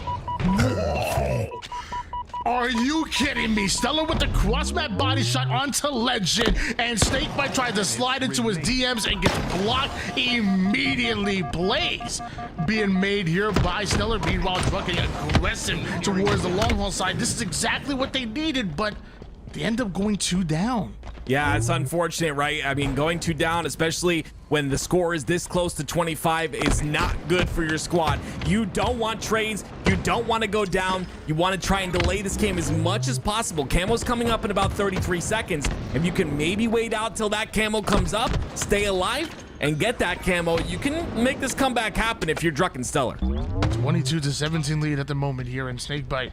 Are you kidding me? StelluR with the cross-map body shot onto Legend, and SnakeBite tries to slide into his DMs and gets blocked immediately. Blaze being made here by StelluR. Meanwhile, Druk getting aggressive towards the long haul side. This is exactly what they needed, but they end up going 2 down.
Yeah, it's unfortunate, right? I mean, going 2 down, especially when the score is this close to 25, is not good for your squad. You don't want trades. You don't want to go down. You want to try and delay this game as much as possible. Camo's coming up in about 33 seconds. If you can maybe wait out till that camo comes up, stay alive, and get that camo, you can make this comeback happen if you're Druk and StelluR.
22-17 lead at the moment here in SnakeBite.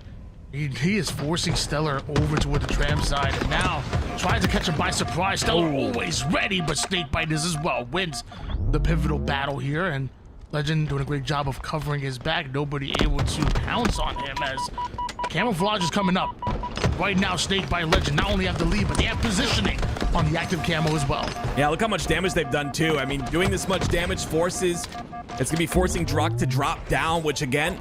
He is forcing StelluR over toward the tram side, and now tries to catch him by surprise. StelluR always ready, but SnakeBite is as well. Wins the pivotal battle here, and Legend doing a great job of covering his back. Nobody able to pounce on him as camouflage is coming up. Right now, SnakeBite and Legend not only have the lead, but they have positioning on the active camo as well.
Yeah, look how much damage they've done too. I mean, doing this much damage it's gonna be forcing Druk to drop down, which again,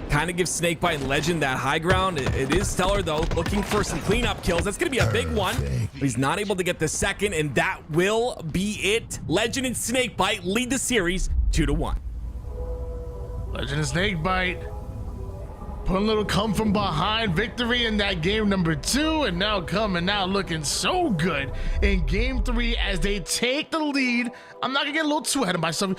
kind of gives SnakeBite and Legend that high ground. It is StelluR though, looking for some cleanup kills. That's gonna be a big one. He's not able to get the second, and that will be it. Legend and SnakeBite lead the series 2-1.
Legend and SnakeBite put a little come from behind victory in that game number 2, and now coming out looking so good in game 3 as they take the lead. I'm not gonna get a little too ahead of myself.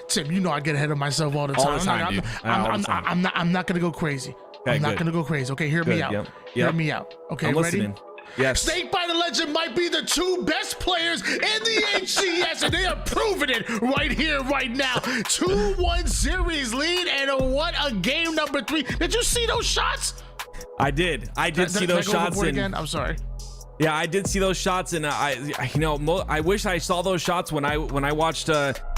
Tim, you know I get ahead of myself all the time. I'm not gonna go crazy.
Okay,
I'm not
good.
gonna go crazy. Okay, hear me out.
Yep.
Hear me out. Okay,
I'm
ready?
listening. Yes.
SnakeBite and Legend might be the 2 best players in the HCS, and they are proving it right here, right now. 2-1 series lead, and what a game number 3. Did you see those shots?
I did see those shots.
Again? I'm sorry.
Yeah, I did see those shots, and I wish I saw those shots when I watched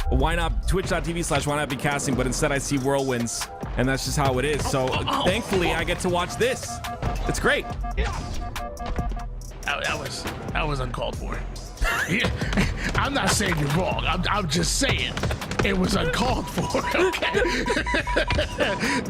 Why Not Twitch.tv/WhyNotBeCasting, but instead I see whirlwinds, and that's just how it is. So thankfully I get to watch this. It's great.
That was uncalled for. I'm not saying you're wrong. I'm just saying it was uncalled for. Okay.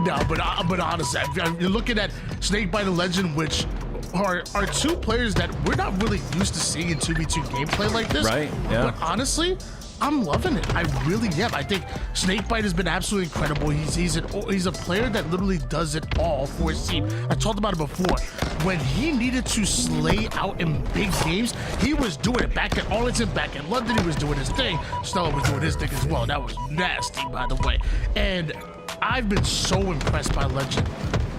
No, but honestly, you're looking at SnakeBite and Legend, which are 2 players that we're not really used to seeing in 2v2 gameplay like this.
Right. Yeah.
But honestly, I'm loving it. I really am. I think SnakeBite has been absolutely incredible. He's a player that literally does it all for his team. I talked about it before. When he needed to slay out in big games, he was doing it. Back at Arlington, back in London, he was doing his thing. StelluR was doing his thing as well. That was nasty, by the way. And I've been so impressed by Legend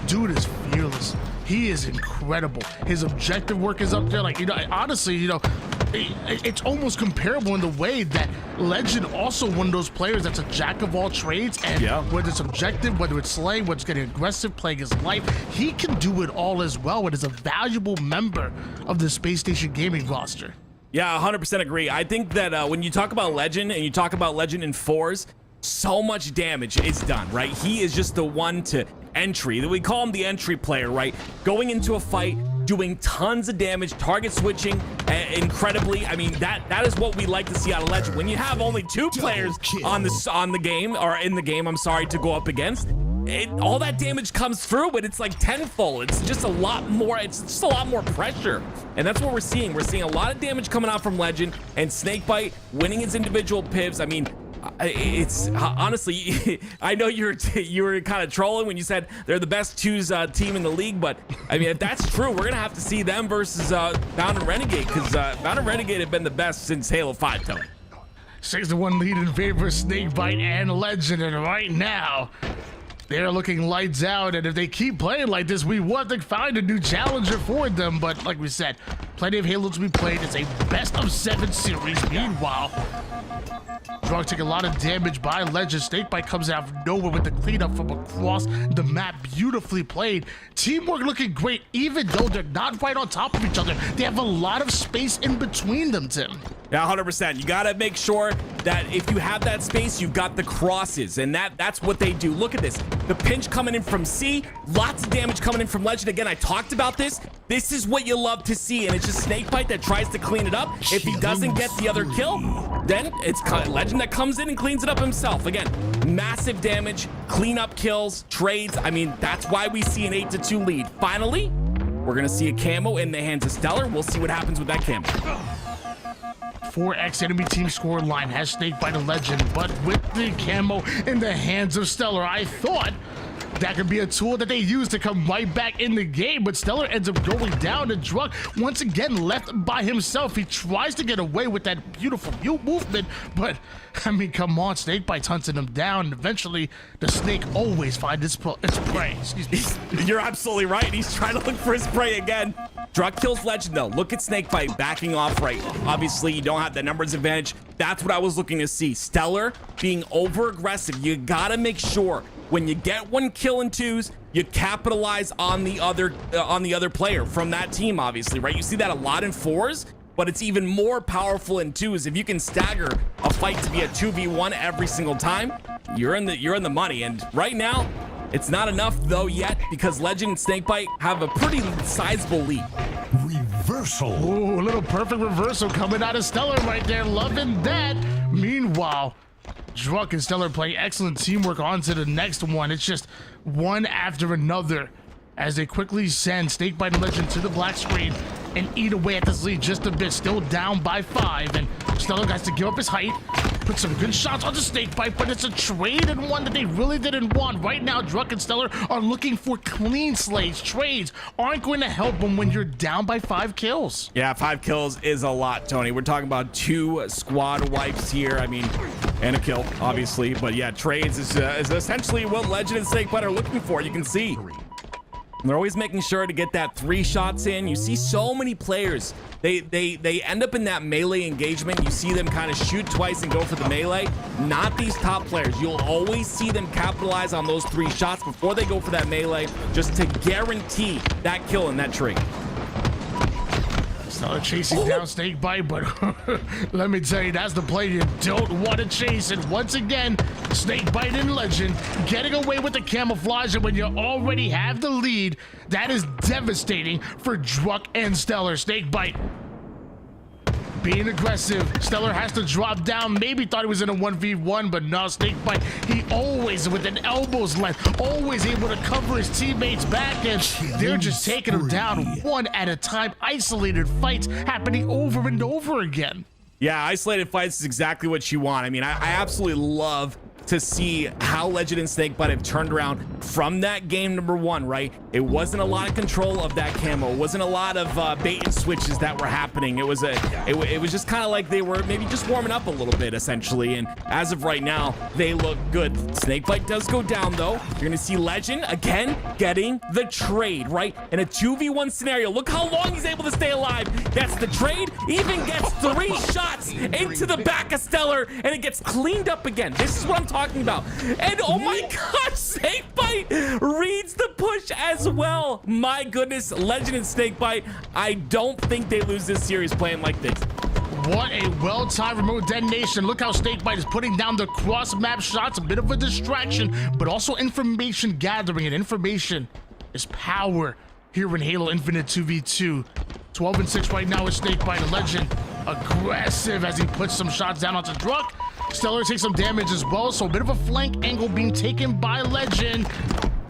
dude is fearless. He is incredible. His objective work is up there. Like, you know, honestly, you know, it's almost comparable in the way that Legend also one of those players that's a jack of all trades, and whether it's objective, whether it's slaying, whether it's getting aggressive, playing his life, he can do it all as well, and is a valuable member of the Space Station Gaming roster.
Yeah, 100% agree. I think that when you talk about Legend and you talk about Legend in fours, so much damage is done, right? He is just the one to entry. We call him the entry player, right? Going into a fight, doing tons of damage, target switching incredibly. I mean, that is what we like to see out of Legend. When you have only 2 players on the game, or in the game, I'm sorry, to go up against, all that damage comes through, but it's like tenfold. It's just a lot more. It's just a lot more pressure, and that's what we're seeing. We're seeing a lot of damage coming out from Legend, and SnakeBite winning his individual pivs. I mean, it's honestly, I know you were kind of trolling when you said they're the best 2s team in the league, but I mean, if that's true, we're gonna have to see them versus Bound and Renegade, because Bound and Renegade have been the best since Halo 5, Tony.
6-1 lead in favor of SnakeBite and Legend, and right now they're looking lights out, and if they keep playing like this, we want to find a new challenger for them. But like we said, plenty of Halo to be played. It's a best-of-7 series. Meanwhile, Druk taking a lot of damage by Legend. SnakeBite comes out of nowhere with the cleanup from across the map. Beautifully played. Teamwork looking great, even though they're not right on top of each other. They have a lot of space in between them, Tim.
Yeah, 100%. You got to make sure that if you have that space, you've got the crosses, and that's what they do. Look at this. The pinch coming in from C, lots of damage coming in from Legend. Again, I talked about this. This is what you love to see, and it's just SnakeBite that tries to clean it up. If he doesn't get the other kill, then it's Legend that comes in and cleans it up himself. Again, massive damage, cleanup kills, trades. I mean, that's why we see an 8-2 lead. Finally, we're going to see a camo in the hands of StelluR. We'll see what happens with that camo.
4x enemy team score line has SnakeBite and Legend, but with the camo in the hands of StelluR, I thought that could be a tool that they use to come right back in the game, but StelluR ends up going down, and Druk once again left by himself. He tries to get away with that beautiful movement, but I mean, come on, SnakeBite's hunting him down, and eventually the snake always finds its prey. Excuse me.
You're absolutely right. He's trying to look for his prey again. Druk kills Legend though. Look at SnakeBite backing off right. Obviously, you don't have the numbers advantage. That's what I was looking to see. StelluR being over aggressive. You gotta make sure when you get one kill in 2s, you capitalize on the other player from that team, obviously, right? You see that a lot in 4s, but it's even more powerful in 2s. If you can stagger a fight to be a 2v1 every single time, you're in the money. And right now, it's not enough though yet, because Legend and SnakeBite have a pretty sizable lead.
Reversal. Ooh, a little perfect reversal coming out of StelluR right there. Loving that. Meanwhile, Druk and StelluR playing excellent teamwork on to the next one. It's just one after another as they quickly send SnakeBite and Legend to the black screen and eat away at this lead just a bit. Still down by 5, and StelluR has to give up his height, put some good shots on the SnakeBite, but it's a trade and one that they really didn't want. Right now, Druk and StelluR are looking for clean slates. Trades aren't going to help them when you're down by 5 kills.
Yeah, 5 kills is a lot, Tony. We're talking about 2 squad wipes here. I mean, and a kill, obviously. But yeah, trades is essentially what Legend and SnakeBite are looking for. You can see they're always making sure to get that 3 shots in. You see so many players, they end up in that melee engagement. You see them kind of shoot twice and go for the melee. Not these top players. You'll always see them capitalize on those 3 shots before they go for that melee, just to guarantee that kill in that trade.
StelluR chasing down SnakeBite, but let me tell you, that's the play you don't want to chase. And once again, SnakeBite and Legend getting away with the camouflage, and when you already have the lead, that is devastating for Druk and StelluR. SnakeBite being aggressive. StelluR has to drop down. Maybe thought he was in a 1v1, but no, SnakeBite, he always with an elbow's length, always able to cover his teammates back, and they're just taking him down one at a time. Isolated fights happening over and over again.
Yeah, isolated fights is exactly what you want. I mean, I absolutely love to see how Legend and SnakeBite have turned around from that game number 1, right? It wasn't a lot of control of that camo. It wasn't a lot of bait and switches that were happening. It was just kind of like they were maybe just warming up a little bit, essentially. And as of right now, they look good. SnakeBite does go down, though. You're going to see Legend, again, getting the trade, right? In a 2v1 scenario. Look how long he's able to stay alive. That's the trade. Even gets 3 shots into the back of StelluR, and it gets cleaned up again. This is what I'm talking about. And oh my gosh, SnakeBite reads the push as well. My goodness, Legend and SnakeBite, I don't think they lose this series playing like this.
What a well-timed remote detonation. Look how SnakeBite is putting down the cross-map shots. A bit of a distraction, but also information gathering, and information is power here in Halo Infinite 2v2. 12-6 right now is SnakeBite. Legend aggressive as he puts some shots down onto Druk. StelluR takes some damage as well, so a bit of a flank angle being taken by Legend.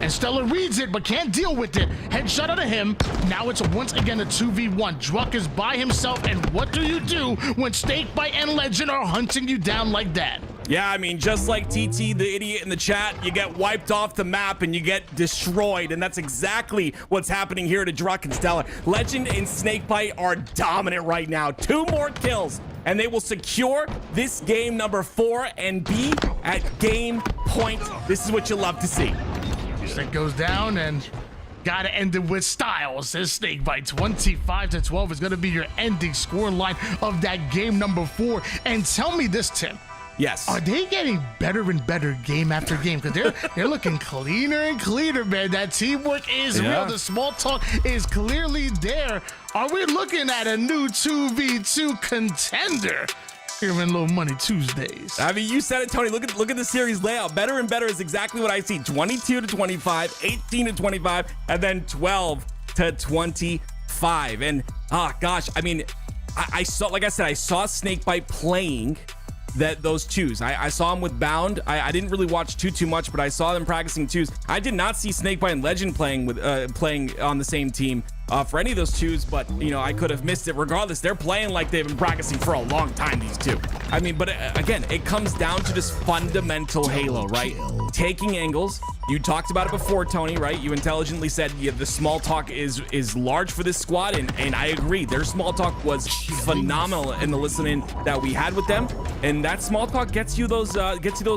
And StelluR reads it, but can't deal with it. Headshot out of him. Now it's once again a 2v1. Druk is by himself, and what do you do when SnakeBite and Legend are hunting you down like that?
Yeah, I mean, just like TT, the idiot in the chat, you get wiped off the map and you get destroyed, and that's exactly what's happening here to Druk and StelluR. Legend and SnakeBite are dominant right now. 2 more kills, and they will secure this game number 4 and be at game point. This is what you love to see.
That goes down, and gotta end it with style, says SnakeBite. 25-12 is gonna be your ending score line of that game number 4. And tell me this, Tim.
Yes.
Are they getting better and better game after game? Because they're looking cleaner and cleaner, man. That teamwork is real. The small talk is clearly there. Are we looking at a new 2v2 contender here in Low Money Tuesdays?
I mean, you said it, Tony. Look at the series layout. Better and better is exactly what I see. 22-25, 18-25, and then 12-25. And gosh, I mean, I saw, like I said, I saw SnakeBite playing those twos. I saw him with Bound. I didn't really watch too much, but I saw them practicing twos. I did not see SnakeBite and Legend playing on the same team for any of those twos, but you know, I could have missed it. Regardless, they're playing like they've been practicing for a long time, these two. I mean, but again, it comes down to just fundamental Halo, right? Taking angles. You talked about it before, Tony, right? You intelligently said the small talk is large for this squad, and I agree. Their small talk was phenomenal in the listening that we had with them, and that small talk gets you those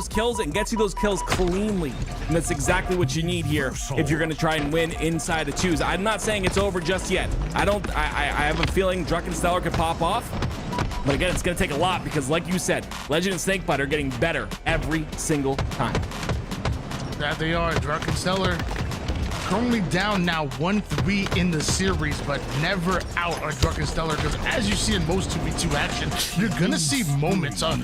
kills, and gets you those kills cleanly, and that's exactly what you need here if you're going to try and win inside of twos. I'm not saying it's over just yet. I have a feeling Druk and StelluR could pop off, but again, it's going to take a lot because, like you said, Legend and SnakeBite are getting better every single time.
That they are. Druk and StelluR currently down now 1-3 in the series, but never out are Druk and StelluR, because as you see in most 2v2 action, you're gonna see moments of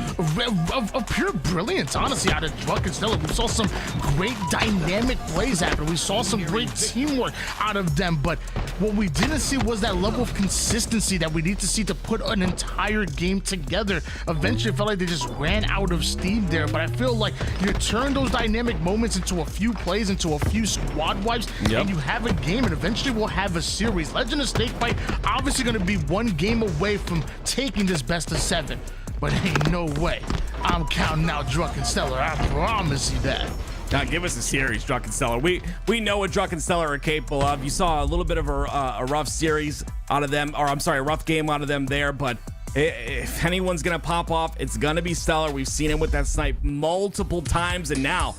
pure brilliance, honestly, out of Druk and StelluR. We saw some great dynamic plays happen. We saw some great teamwork out of them, but what we didn't see was that level of consistency that we need to see to put an entire game together. Eventually, it felt like they just ran out of steam there, but I feel like you turn those dynamic moments into a few plays, into a few squad wipes, and you have a game, and eventually we'll have a series. Legend of SnakeBite obviously going to be one game away from taking this best of 7, but ain't no way I'm counting out Druk and StelluR. I promise you that.
Now give us a series, Druk and StelluR. We know what Druk and StelluR are capable of. You saw a little bit of a rough series out of them, or I'm sorry, a rough game out of them there, but if anyone's gonna pop off, it's gonna be StelluR. We've seen him with that snipe multiple times, and now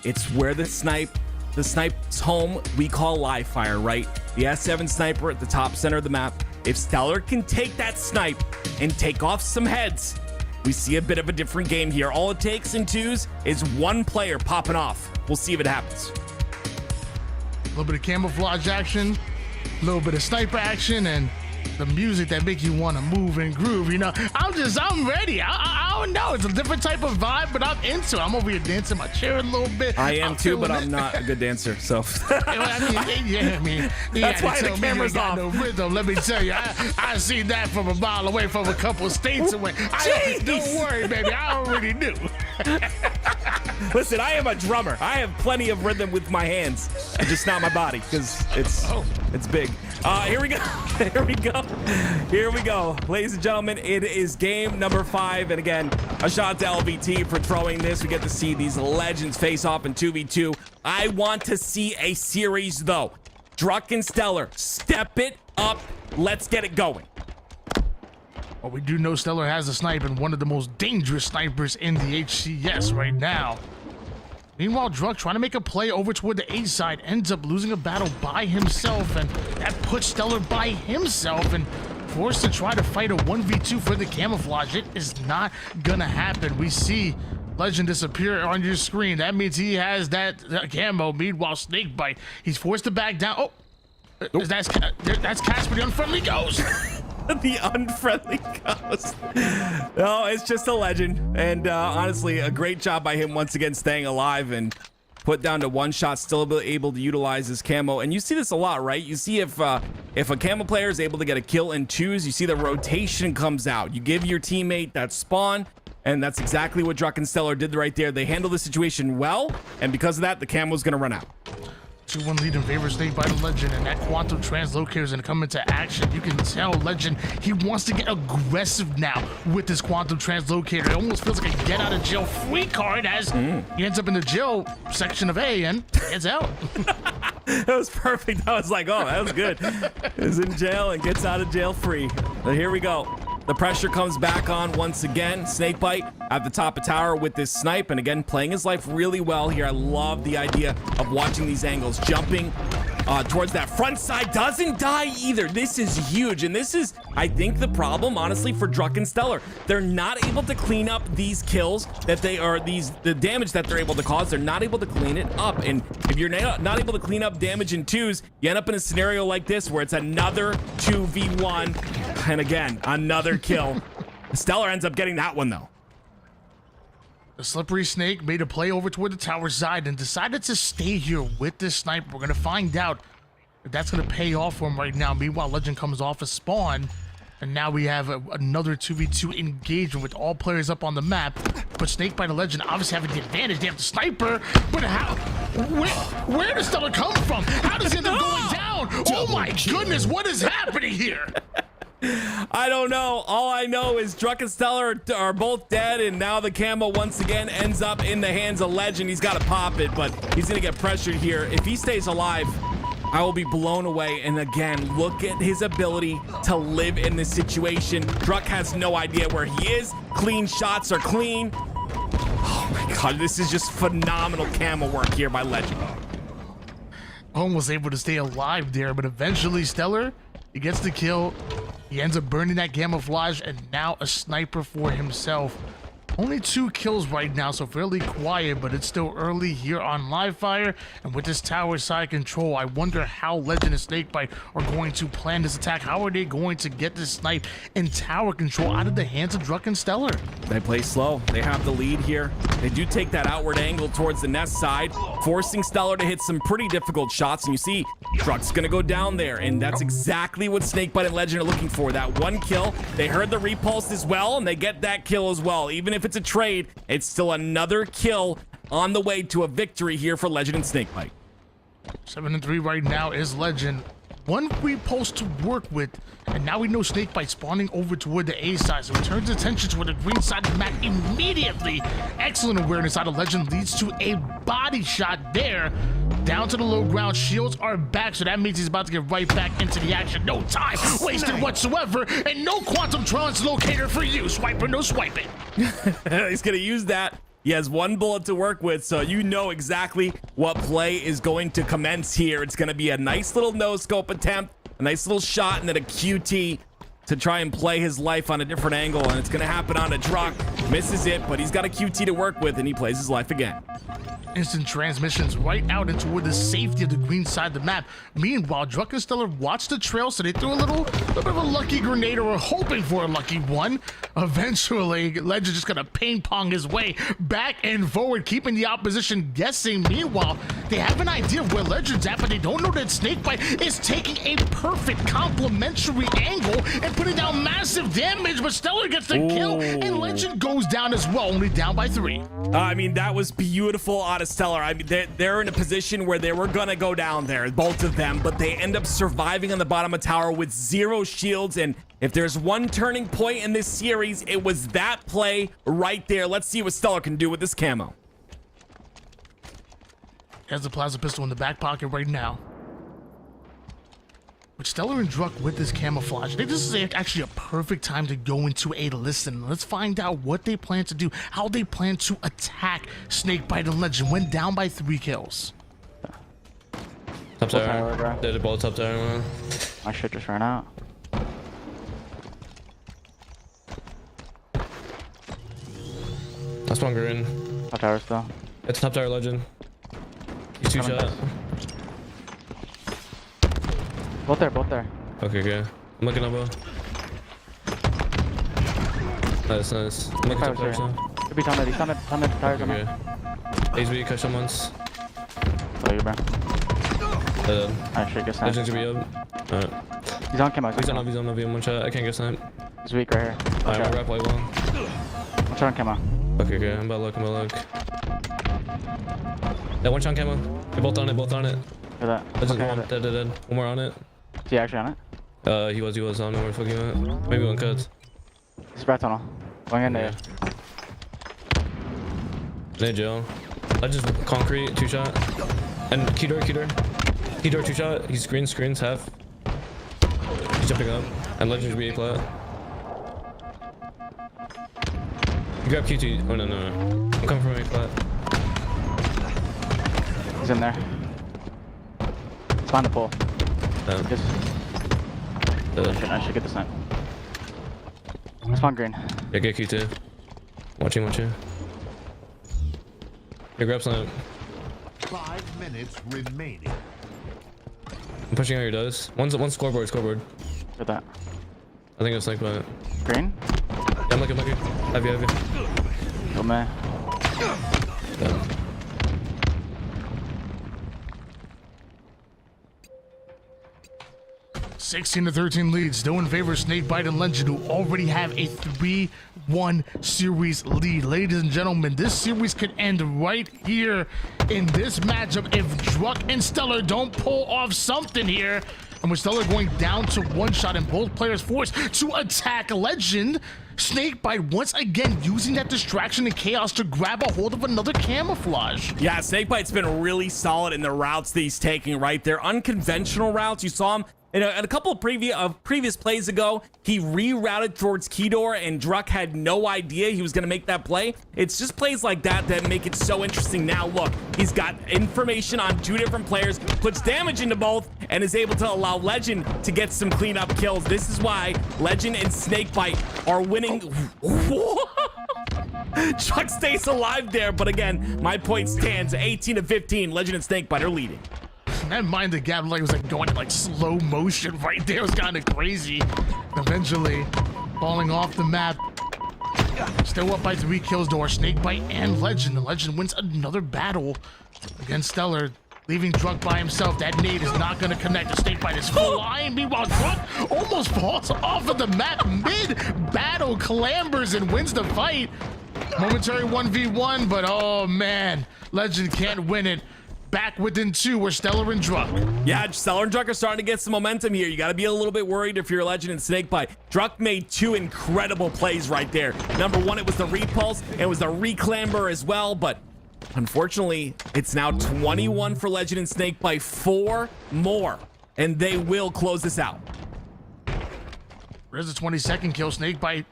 it's where the snipe's home we call live fire, right? The S7 sniper at the top center of the map. If StelluR can take that snipe and take off some heads, we see a bit of a different game here. All it takes in twos is one player popping off. We'll see if it happens.
A little bit of camouflage action, a little bit of sniper action, and the music that make you want to move and groove. You know, I'm ready. I don't know. It's a different type of vibe, but I'm into it. I'm over here dancing my chair a little bit.
I am too, but I'm not a good dancer, so.
I mean,
that's why the camera's off.
No rhythm. Let me tell you, I seen that from a mile away, from a couple of states away. Don't worry, baby. I already knew.
Listen, I am a drummer. I have plenty of rhythm with my hands, just not my body, because it's big. Here we go. Here we go. Ladies and gentlemen, it is game number 5. And again, a shout out to LVT for throwing this. We get to see these legends face off in 2v2. I want to see a series, though. Druk and StelluR, step it up. Let's get it going.
Well, we do know StelluR has a snipe and one of the most dangerous snipers in the HCS right now. Meanwhile, Druk trying to make a play over toward the A side ends up losing a battle by himself, and that puts StelluR by himself and forced to try to fight a 1v2 for the camouflage. It is not gonna happen. We see Legend disappear on your screen. That means he has that camo. Meanwhile, SnakeBite, he's forced to back down. Oh, that's Casper, the unfriendly ghost.
The unfriendly ghost. No, it's just a Legend. And honestly, a great job by him once again staying alive and put down to one shot, still able to utilize his camo. And you see this a lot, right? You see if a camo player is able to get a kill in twos, you see the rotation comes out. You give your teammate that spawn, and that's exactly what Druk and StelluR did right there. They handled the situation well, and because of that, the camo's gonna run out.
2-1 lead in favor of SnakeBite and Legend, and that quantum translocator is going to come into action. You can tell Legend, he wants to get aggressive now with this quantum translocator. It almost feels like a get out of jail free card as he ends up in the jail section of A and gets out.
That was perfect. I was like, oh, that was good. He's in jail and gets out of jail free. But here we go. The pressure comes back on once again. SnakeBite at the top of tower with this snipe, and again, playing his life really well here. I love the idea of watching these angles. Jumping towards that front side, doesn't die either. This is huge, and this is, I think, the problem, honestly, for Druk and StelluR. They're not able to clean up these kills that they are, the damage that they're able to cause. They're not able to clean it up, and if you're not able to clean up damage in twos, you end up in a scenario like this where it's another 2v1, and again, another kill. StelluR ends up getting that one, though.
The slippery snake made a play over toward the tower side and decided to stay here with this sniper. We're going to find out if that's going to pay off for him right now. Meanwhile, Legend comes off a spawn, and now we have another 2v2 engagement with all players up on the map. But SnakeBite and Legend obviously having the advantage. They have the sniper, but how? Where does StelluR come from? How does he end up going down? Oh my goodness, what is happening here?
I don't know. All I know is Druk and StelluR are both dead, and now the camo once again ends up in the hands of Legend. He's got to pop it, but he's going to get pressured here. If he stays alive, I will be blown away. And again, look at his ability to live in this situation. Druk has no idea where he is. Clean shots are clean. Oh my God, this is just phenomenal camo work here by Legend.
Almost able to stay alive there, but eventually StelluR, he gets the kill. He ends up burning that camouflage, and now a sniper for himself. Only 2 kills right now, so fairly quiet, but it's still early here on live fire. And with this tower side control, I wonder how Legend and SnakeBite are going to plan this attack. How are they going to get this snipe and tower control out of the hands of Druk and StelluR?
They play slow. They have the lead here. They do take that outward angle towards the nest side, forcing StelluR to hit some pretty difficult shots. And you see, Druk's gonna go down there, and that's exactly what SnakeBite and Legend are looking for. That one kill. They heard the repulse as well, and they get that kill as well. Even if it's a trade, it's still another kill on the way to a victory here for Legend and SnakeBite.
7-3 right now is Legend. 1 repulse to work with, and now we know SnakeBite spawning over toward the A side, so he turns attention toward the green side of the map immediately. Excellent awareness out of Legend leads to a body shot there. Down to the low ground, shields are back, so that means he's about to get right back into the action. No time wasted whatsoever, and no quantum translocator for you. Swiper, no swiping.
He's gonna use that. He has 1 bullet to work with, so you know exactly what play is going to commence here. It's gonna be a nice little no-scope attempt, a nice little shot, and then a QT to try and play his life on a different angle, and it's gonna happen on a Druk. Misses it, but he's got a QT to work with, and he plays his life again.
Instant transmissions right out into the safety of the green side of the map. Meanwhile, Druk and StelluR watch the trail, so they threw a little bit of a lucky grenade, or hoping for a lucky one. Eventually, Legend just gonna ping pong his way back and forward, keeping the opposition guessing. Meanwhile, they have an idea of where Legend's at, but they don't know that SnakeBite is taking a perfect complementary angle and putting down massive damage, but StelluR gets the kill, and Legend goes down as well, only down by 3.
I mean, that was beautiful out of StelluR. I mean, they're in a position where they were gonna go down there, both of them, but they end up surviving on the bottom of tower with 0 shields. And if there's one turning point in this series, it was that play right there. Let's see what StelluR can do with this camo.
Has the plasma pistol in the back pocket right now. But StelluR and Druk with this camouflage, I think this is actually a perfect time to go into a listen. Let's find out what they plan to do, how they plan to attack SnakeBite and Legend when down by 3 kills.
Top tower. Did a bolt top tower.
My shit just ran out.
That's one green.
Top tower still.
It's top tower Legend. He's 2 shot.
Both there, both there.
Okay, okay. I'm looking elbow. Nice, nice. I'm looking top tower still.
Could be Tommy. He's Tommy. Tires on
Okay. He's weak. Catch him once.
Oh, you bro. I should get sniped.
Legend's gonna be up. Alright.
He's on camo.
He's on up. He's on up. He one shot. I can't get sniped.
He's weak right here.
Alright, I'm gonna wrap white wall.
One shot on camo.
Okay, okay. I'm about to look. I'm about to look. That one shot camo. They're both on it. Both on it.
For that.
That's just
Okay,
one. Dead, dead, dead. One more on it.
Is he actually on it?
He was. I don't know where the fuck he went. Maybe one cut.
He's brat tunnel. Going in there.
They jail. I just concrete 2 shot. And key door 2 shot. He's screens half. He's jumping up. And Legend's be A plat. You grab Q2. Oh no no no. I'm coming from A plat.
He's in there. It's behind the pole. Just... I should get the snipe. Spawn green.
Yeah, get Q2. Watching. Yeah, grab snipe.
5 minutes remaining.
I'm pushing out your does. One's scoreboard.
Get that.
I think it's like that.
Green?
Yeah, I'm looking. Heavy.
Go man.
Yeah.
16-13 lead, still in favor of SnakeBite and Legend, who already have a 3-1 series lead. Ladies and gentlemen, this series could end right here in this matchup if Druk and StelluR don't pull off something here. And with StelluR going down to 1 shot and both players forced to attack Legend, SnakeBite once again using that distraction and chaos to grab a hold of another camouflage.
Yeah, SnakeBite's been really solid in the routes that he's taking right there. Unconventional routes. You saw him in a couple of previous plays ago. He rerouted towards Keydor, and Druk had no idea he was going to make that play. It's just plays like that that make it so interesting. Now look, he's got information on 2 different players, puts damage into both, and is able to allow Legend to get some cleanup kills. This is why Legend and SnakeBite are winning. Druk stays alive there, but again, my point stands. 18-15, Legend and SnakeBite are leading.
That mind the gap like it was like going in like slow motion right there. It was kind of crazy. Eventually falling off the map. Still up by 3 kills to our SnakeBite and Legend. The Legend wins another battle against StelluR, leaving Druk by himself. That nade is not going to connect. The SnakeBite is flying. Meanwhile, Druk almost falls off of the map mid-battle, clambers and wins the fight. Momentary 1v1, but oh man, Legend can't win it. Back within 2 were StelluR and Druk.
Yeah, StelluR and Druk are starting to get some momentum here. You got to be a little bit worried if you're a Legend and SnakeBite. Druk made 2 incredible plays right there. Number 1, it was the repulse, and it was the reclamber as well, but unfortunately, it's now 21 for Legend and SnakeBite. 4 more, and they will close this out.
There's a 22nd kill. SnakeBite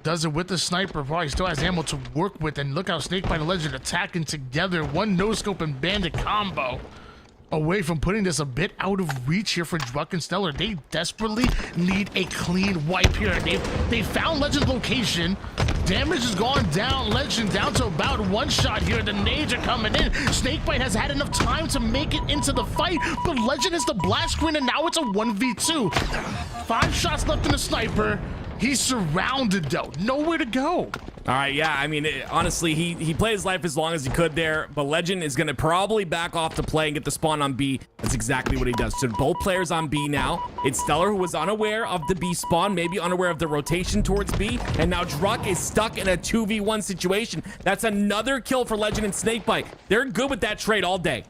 does it with the sniper. Probably still has ammo to work with. And look how SnakeBite and Legend attacking together. 1 no-scope and bandit combo away from putting this a bit out of reach here for Druk and StelluR. They desperately need a clean wipe here. They found Legend's location. Damage has gone down. Legend down to about 1 shot here. The nades are coming in. SnakeBite has had enough time to make it into the fight, but Legend has the blast screen, and now it's a 1v2. 5 shots left in the sniper. He's surrounded though, nowhere to go.
All right, yeah, I mean, honestly, he played his life as long as he could there, but Legend is going to probably back off the play and get the spawn on B. That's exactly what he does. So both players on B now. It's StelluR, who was unaware of the B spawn, maybe unaware of the rotation towards B, and now Druk is stuck in a 2v1 situation. That's another kill for Legend and SnakeBite. They're good with that trade all day.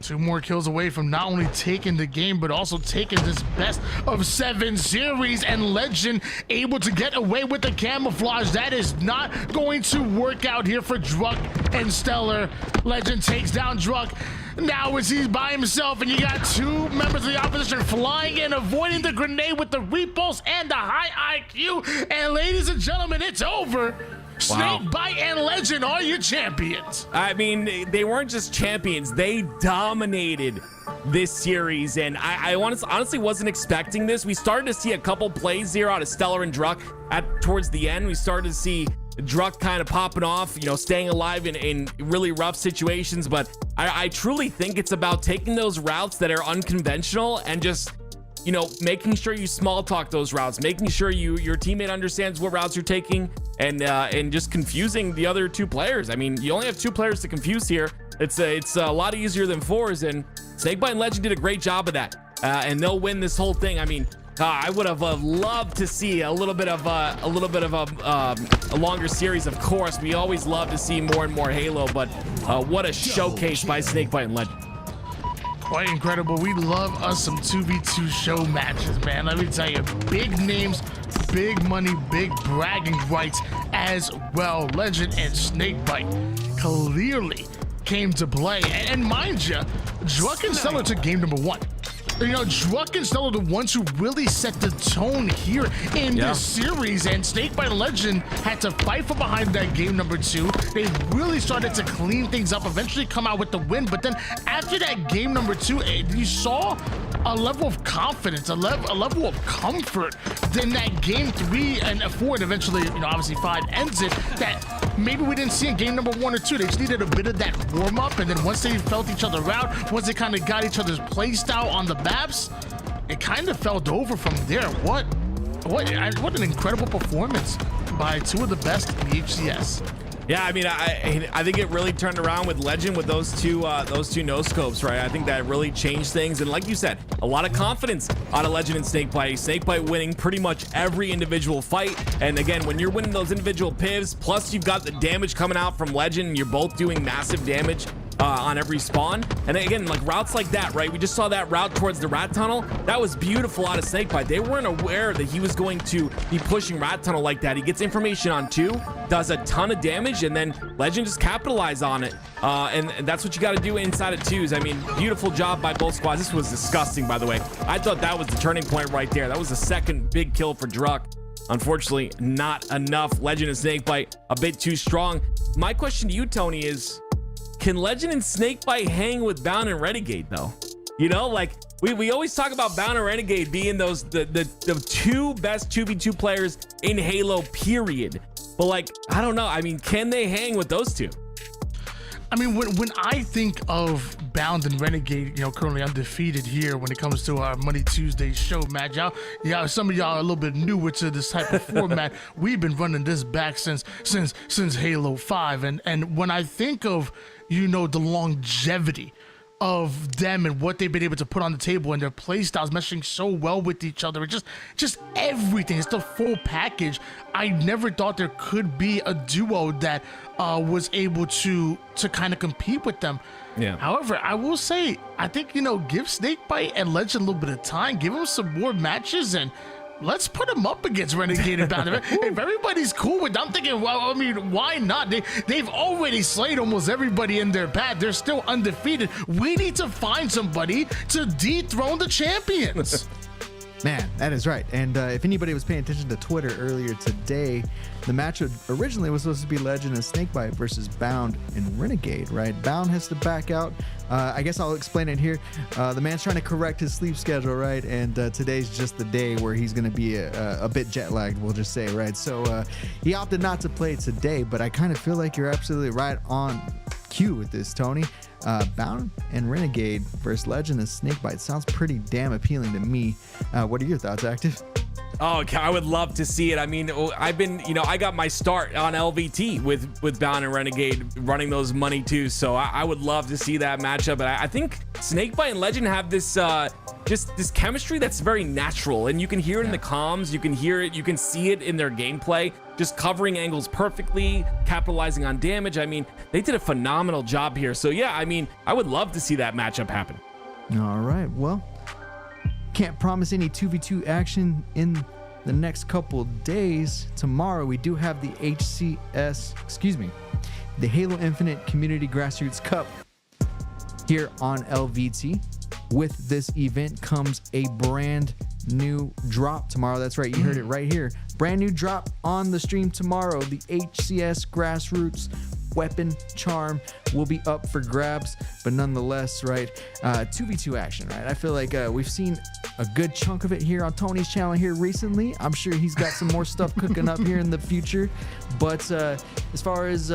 2 more kills away from not only taking the game, but also taking this best of 7 series, and Legend able to get away with the camouflage. That is not going to work out here for Druk and StelluR. Legend takes down Druk. Now as he's by himself, and you got 2 members of the opposition flying in, avoiding the grenade with the repulse and the high IQ. And ladies and gentlemen, it's over.
Wow.
SnakeBite and Legend are your champions.
I mean, they weren't just champions, they dominated this series, and I honestly wasn't expecting this. We started to see a couple plays here out of StelluR and Druk towards the end. We started to see Druk kind of popping off, you know, staying alive in really rough situations, but I truly think it's about taking those routes that are unconventional and just, you know, making sure you small talk those routes, making sure your teammate understands what routes you're taking, and just confusing the other 2 players. I mean, you only have 2 players to confuse here. It's a lot easier than 4s, and SnakeBite and Legend did a great job of that, and they'll win this whole thing. I mean, I would have loved to see a little bit of a longer series. Of course, we always love to see more and more Halo, but what a showcase by SnakeBite and Legend.
Quite incredible. We love us some 2v2 show matches, man. Let me tell you, big names, big money, big bragging rights as well. Legend and SnakeBite clearly came to play. And mind you, Druk and StelluR took game number 1. You know, Druk and StelluR the ones who really set the tone here in this series, and SnakeBite and Legend had to fight from behind that game number 2. They really started to clean things up, eventually come out with the win, but then after that game number 2, you saw a level of confidence, a level of comfort. Then that game 3 and 4, and eventually, you know, obviously 5 ends it, that maybe we didn't see in game number 1 or 2. They just needed a bit of that warm up, and then once they felt each other out, once they kind of got each other's play style on the maps, it kind of felt over from there. What an incredible performance by 2 of the best in the HCS.
Yeah, I mean, I think it really turned around with Legend with those two no scopes, right? I think that really changed things, and like you said, a lot of confidence out of Legend and SnakeBite. SnakeBite winning pretty much every individual fight, and again, when you're winning those individual pivs, plus you've got the damage coming out from Legend, and you're both doing massive damage on every spawn. And again, like routes like that, right? We just saw that route towards the rat tunnel. That was beautiful out of SnakeBite. They weren't aware that he was going to be pushing rat tunnel like that. He gets information on 2, does a ton of damage, and then Legend just capitalize on it. And that's what you got to do inside of 2s. I mean, beautiful job by both squads. This was disgusting, by the way. I thought that was the turning point right there. That was the second big kill for Druk. Unfortunately, not enough. Legend and SnakeBite a bit too strong. My question to you, Tony, is can Legend and SnakeBite hang with Bound and Renegade though? You know, like we always talk about Bound and Renegade being those the 2 best 2v2 players in Halo, period. But like, I don't know. I mean, can they hang with those 2?
I mean, when I think of Bound and Renegade, you know, currently undefeated here when it comes to our Money Tuesday show match. Yeah, some of y'all are a little bit newer to this type of format. We've been running this back since Halo 5, and when I think of, you know, the longevity of them and what they've been able to put on the table and their play styles meshing so well with each other, just everything, it's the full package. I never thought there could be a duo that was able to kind of compete with them.
Yeah.
However, I will say, I think, you know, give SnakeBite and Legend a little bit of time, give them some more matches, and let's put them up against Renegade and Bound. If everybody's cool with it, I'm thinking, well, I mean, why not? They've already slayed almost everybody in their path. They're still undefeated. We need to find somebody to dethrone the champions.
Man, that is right. And if anybody was paying attention to Twitter earlier today, the match originally was supposed to be Legend and SnakeBite versus Bound and Renegade, right? Bound has to back out. I guess I'll explain it here. The man's trying to correct his sleep schedule, right? And today's just the day where he's going to be a bit jet lagged, we'll just say, right? So he opted not to play today, but I kind of feel like you're absolutely right on cue with this, Tony. Bound and Renegade versus Legend and SnakeBite sounds pretty damn appealing to me. What are your thoughts, Active?
Oh, I would love to see it. I mean, I've been, I got my start on LVT with Bound and Renegade running those money too. So I would love to see that matchup. But I think SnakeBite and Legend have this just this chemistry that's very natural, and you can hear it in the comms. You can hear it. You can see it in their gameplay. Just covering angles perfectly, capitalizing on damage. I mean, they did a phenomenal job here. So yeah, I mean, I would love to see that matchup happen.
All right. Well, can't promise any 2v2 action in the next couple days. Tomorrow we do have the the Halo Infinite Community Grassroots Cup here on LVT. With this event comes a brand new drop tomorrow. That's right, you heard it right here. Brand new drop on the stream tomorrow. The HCS Grassroots weapon charm will be up for grabs, but nonetheless, right, 2v2 action, right? I feel like we've seen a good chunk of it here on Tony's channel here recently. I'm sure he's got some more stuff cooking up here in the future, but as far as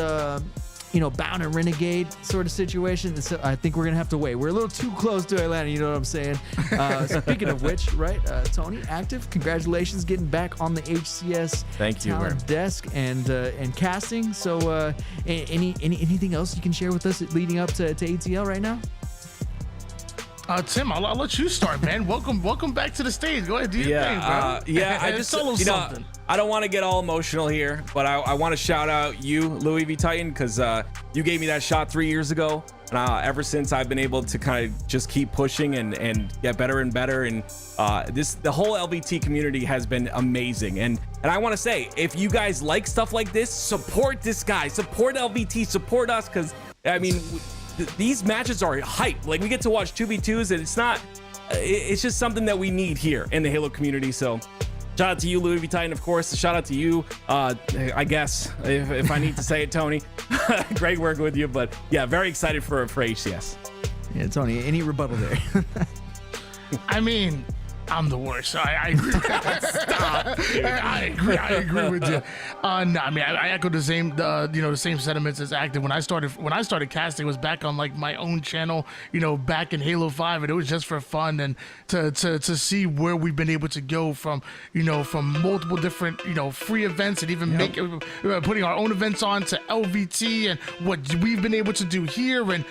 Bound and Renegade sort of situation, I think we're gonna have to wait. We're a little too close to Atlanta, you know what I'm saying? Speaking of which, right, Tony, active, congratulations getting back on the HCS talent desk and casting. So anything else you can share with us leading up to ATL right now?
Tim, I'll let you start, man. Welcome back to the stage. Go ahead, do your thing, bro.
I just
solo something.
I don't want to get all emotional here, but I want to shout out you, Louis V Titan, because you gave me that shot 3 years ago, and ever since I've been able to kind of just keep pushing and get better and better. And the whole LVT community has been amazing. And I want to say, if you guys like stuff like this, support this guy, support LVT, support us, because I mean, these matches are hype. Like, we get to watch 2v2s, and it's just something that we need here in the Halo community. So shout out to you, Louis V Titan, of course. Shout out to you, I guess, if I need to say it, Tony. Great working with you, but yeah, very excited for HCS.
Yeah, Tony, any rebuttal there?
I mean, I'm the worst. I agree. Stop. I agree with you. No, I mean, I echo the same, the same sentiments as active. When I started casting, it was back on like my own channel, back in Halo 5, and it was just for fun and to see where we've been able to go from multiple different, free events, and even putting our own events on to LVT, and what we've been able to do here, and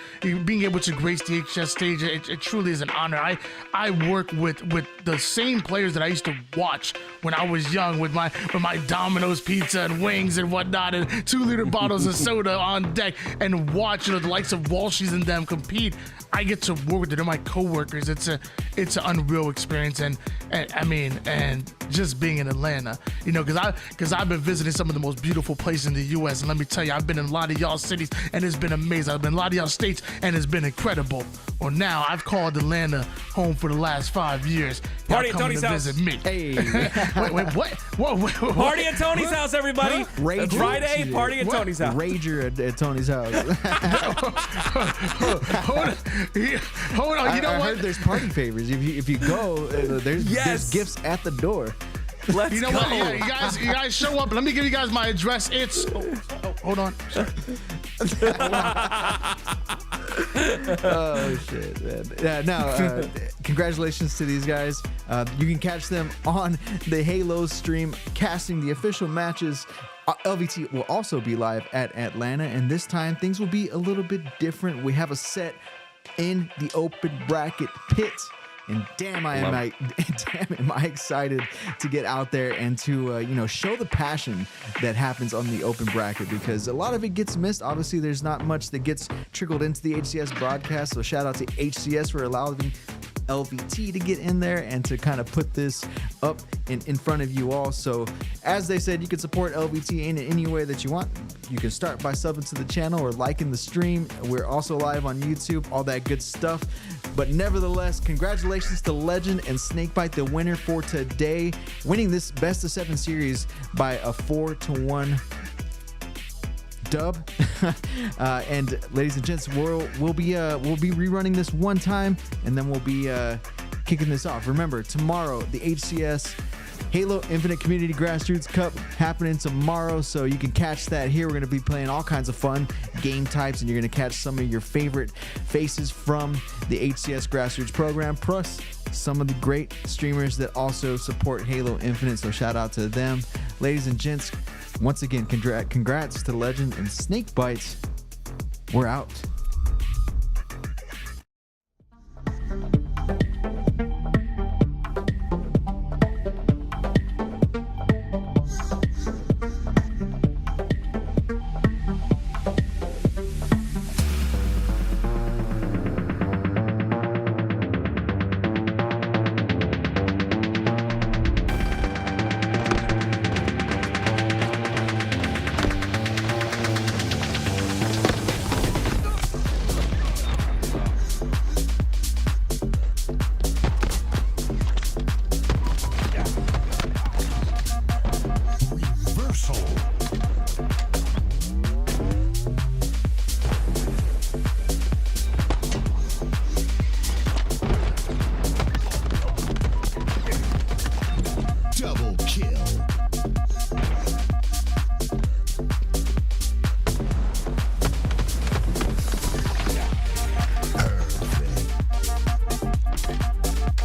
being able to grace the HS stage. It truly is an honor. I work with the same players that I used to watch when I was young, with my Domino's pizza and wings and whatnot, and 2-liter bottles of soda on deck, and watch the likes of Walshies and them compete. I get to work with them. They're my coworkers. It's an unreal experience, and I mean, and just being in Atlanta, because I've been visiting some of the most beautiful places in the U.S. And let me tell you, I've been in a lot of y'all cities, and it's been amazing. I've been in a lot of y'all states, and it's been incredible. Well, now I've called Atlanta home for the last 5 years.
Party at Tony's house.
Visit me.
Hey,
wait, what? Whoa.
Party at Tony's house, everybody.
Rager.
Friday, party at Tony's house.
Rager at Tony's house.
Hold on. You know
I
what?
heard there's party favors. If you go, there's gifts at the door.
Let's go.
What? Yeah, you guys show up. Let me give you guys my address. It's hold on.
Oh shit, man. Now, congratulations to these guys. You can catch them on the Halo stream casting the official matches. LVT will also be live at Atlanta, and this time things will be a little bit different. We have a set in the open bracket pit. And damn, am I excited to get out there and to show the passion that happens on the open bracket, because a lot of it gets missed. Obviously, there's not much that gets trickled into the HCS broadcast. So shout out to HCS for allowing LVT to get in there and to kind of put this up in front of you all. So as they said, you can support LVT in any way that you want. You can start by subbing to the channel or liking the stream. We're also live on YouTube, all that good stuff. But nevertheless, congratulations to Legend and SnakeBite, the winner for today, winning this best of 7 series by a 4-1 dub. And ladies and gents, we'll be rerunning this one time, and then we'll be kicking this off. Remember, tomorrow the HCS Halo Infinite Community Grassroots Cup happening tomorrow, so you can catch that here. We're going to be playing all kinds of fun game types, and you're going to catch some of your favorite faces from the HCS Grassroots program, plus some of the great streamers that also support Halo Infinite, so shout out to them. Ladies and gents, once again, congrats to Legend and SnakeBite. We're out.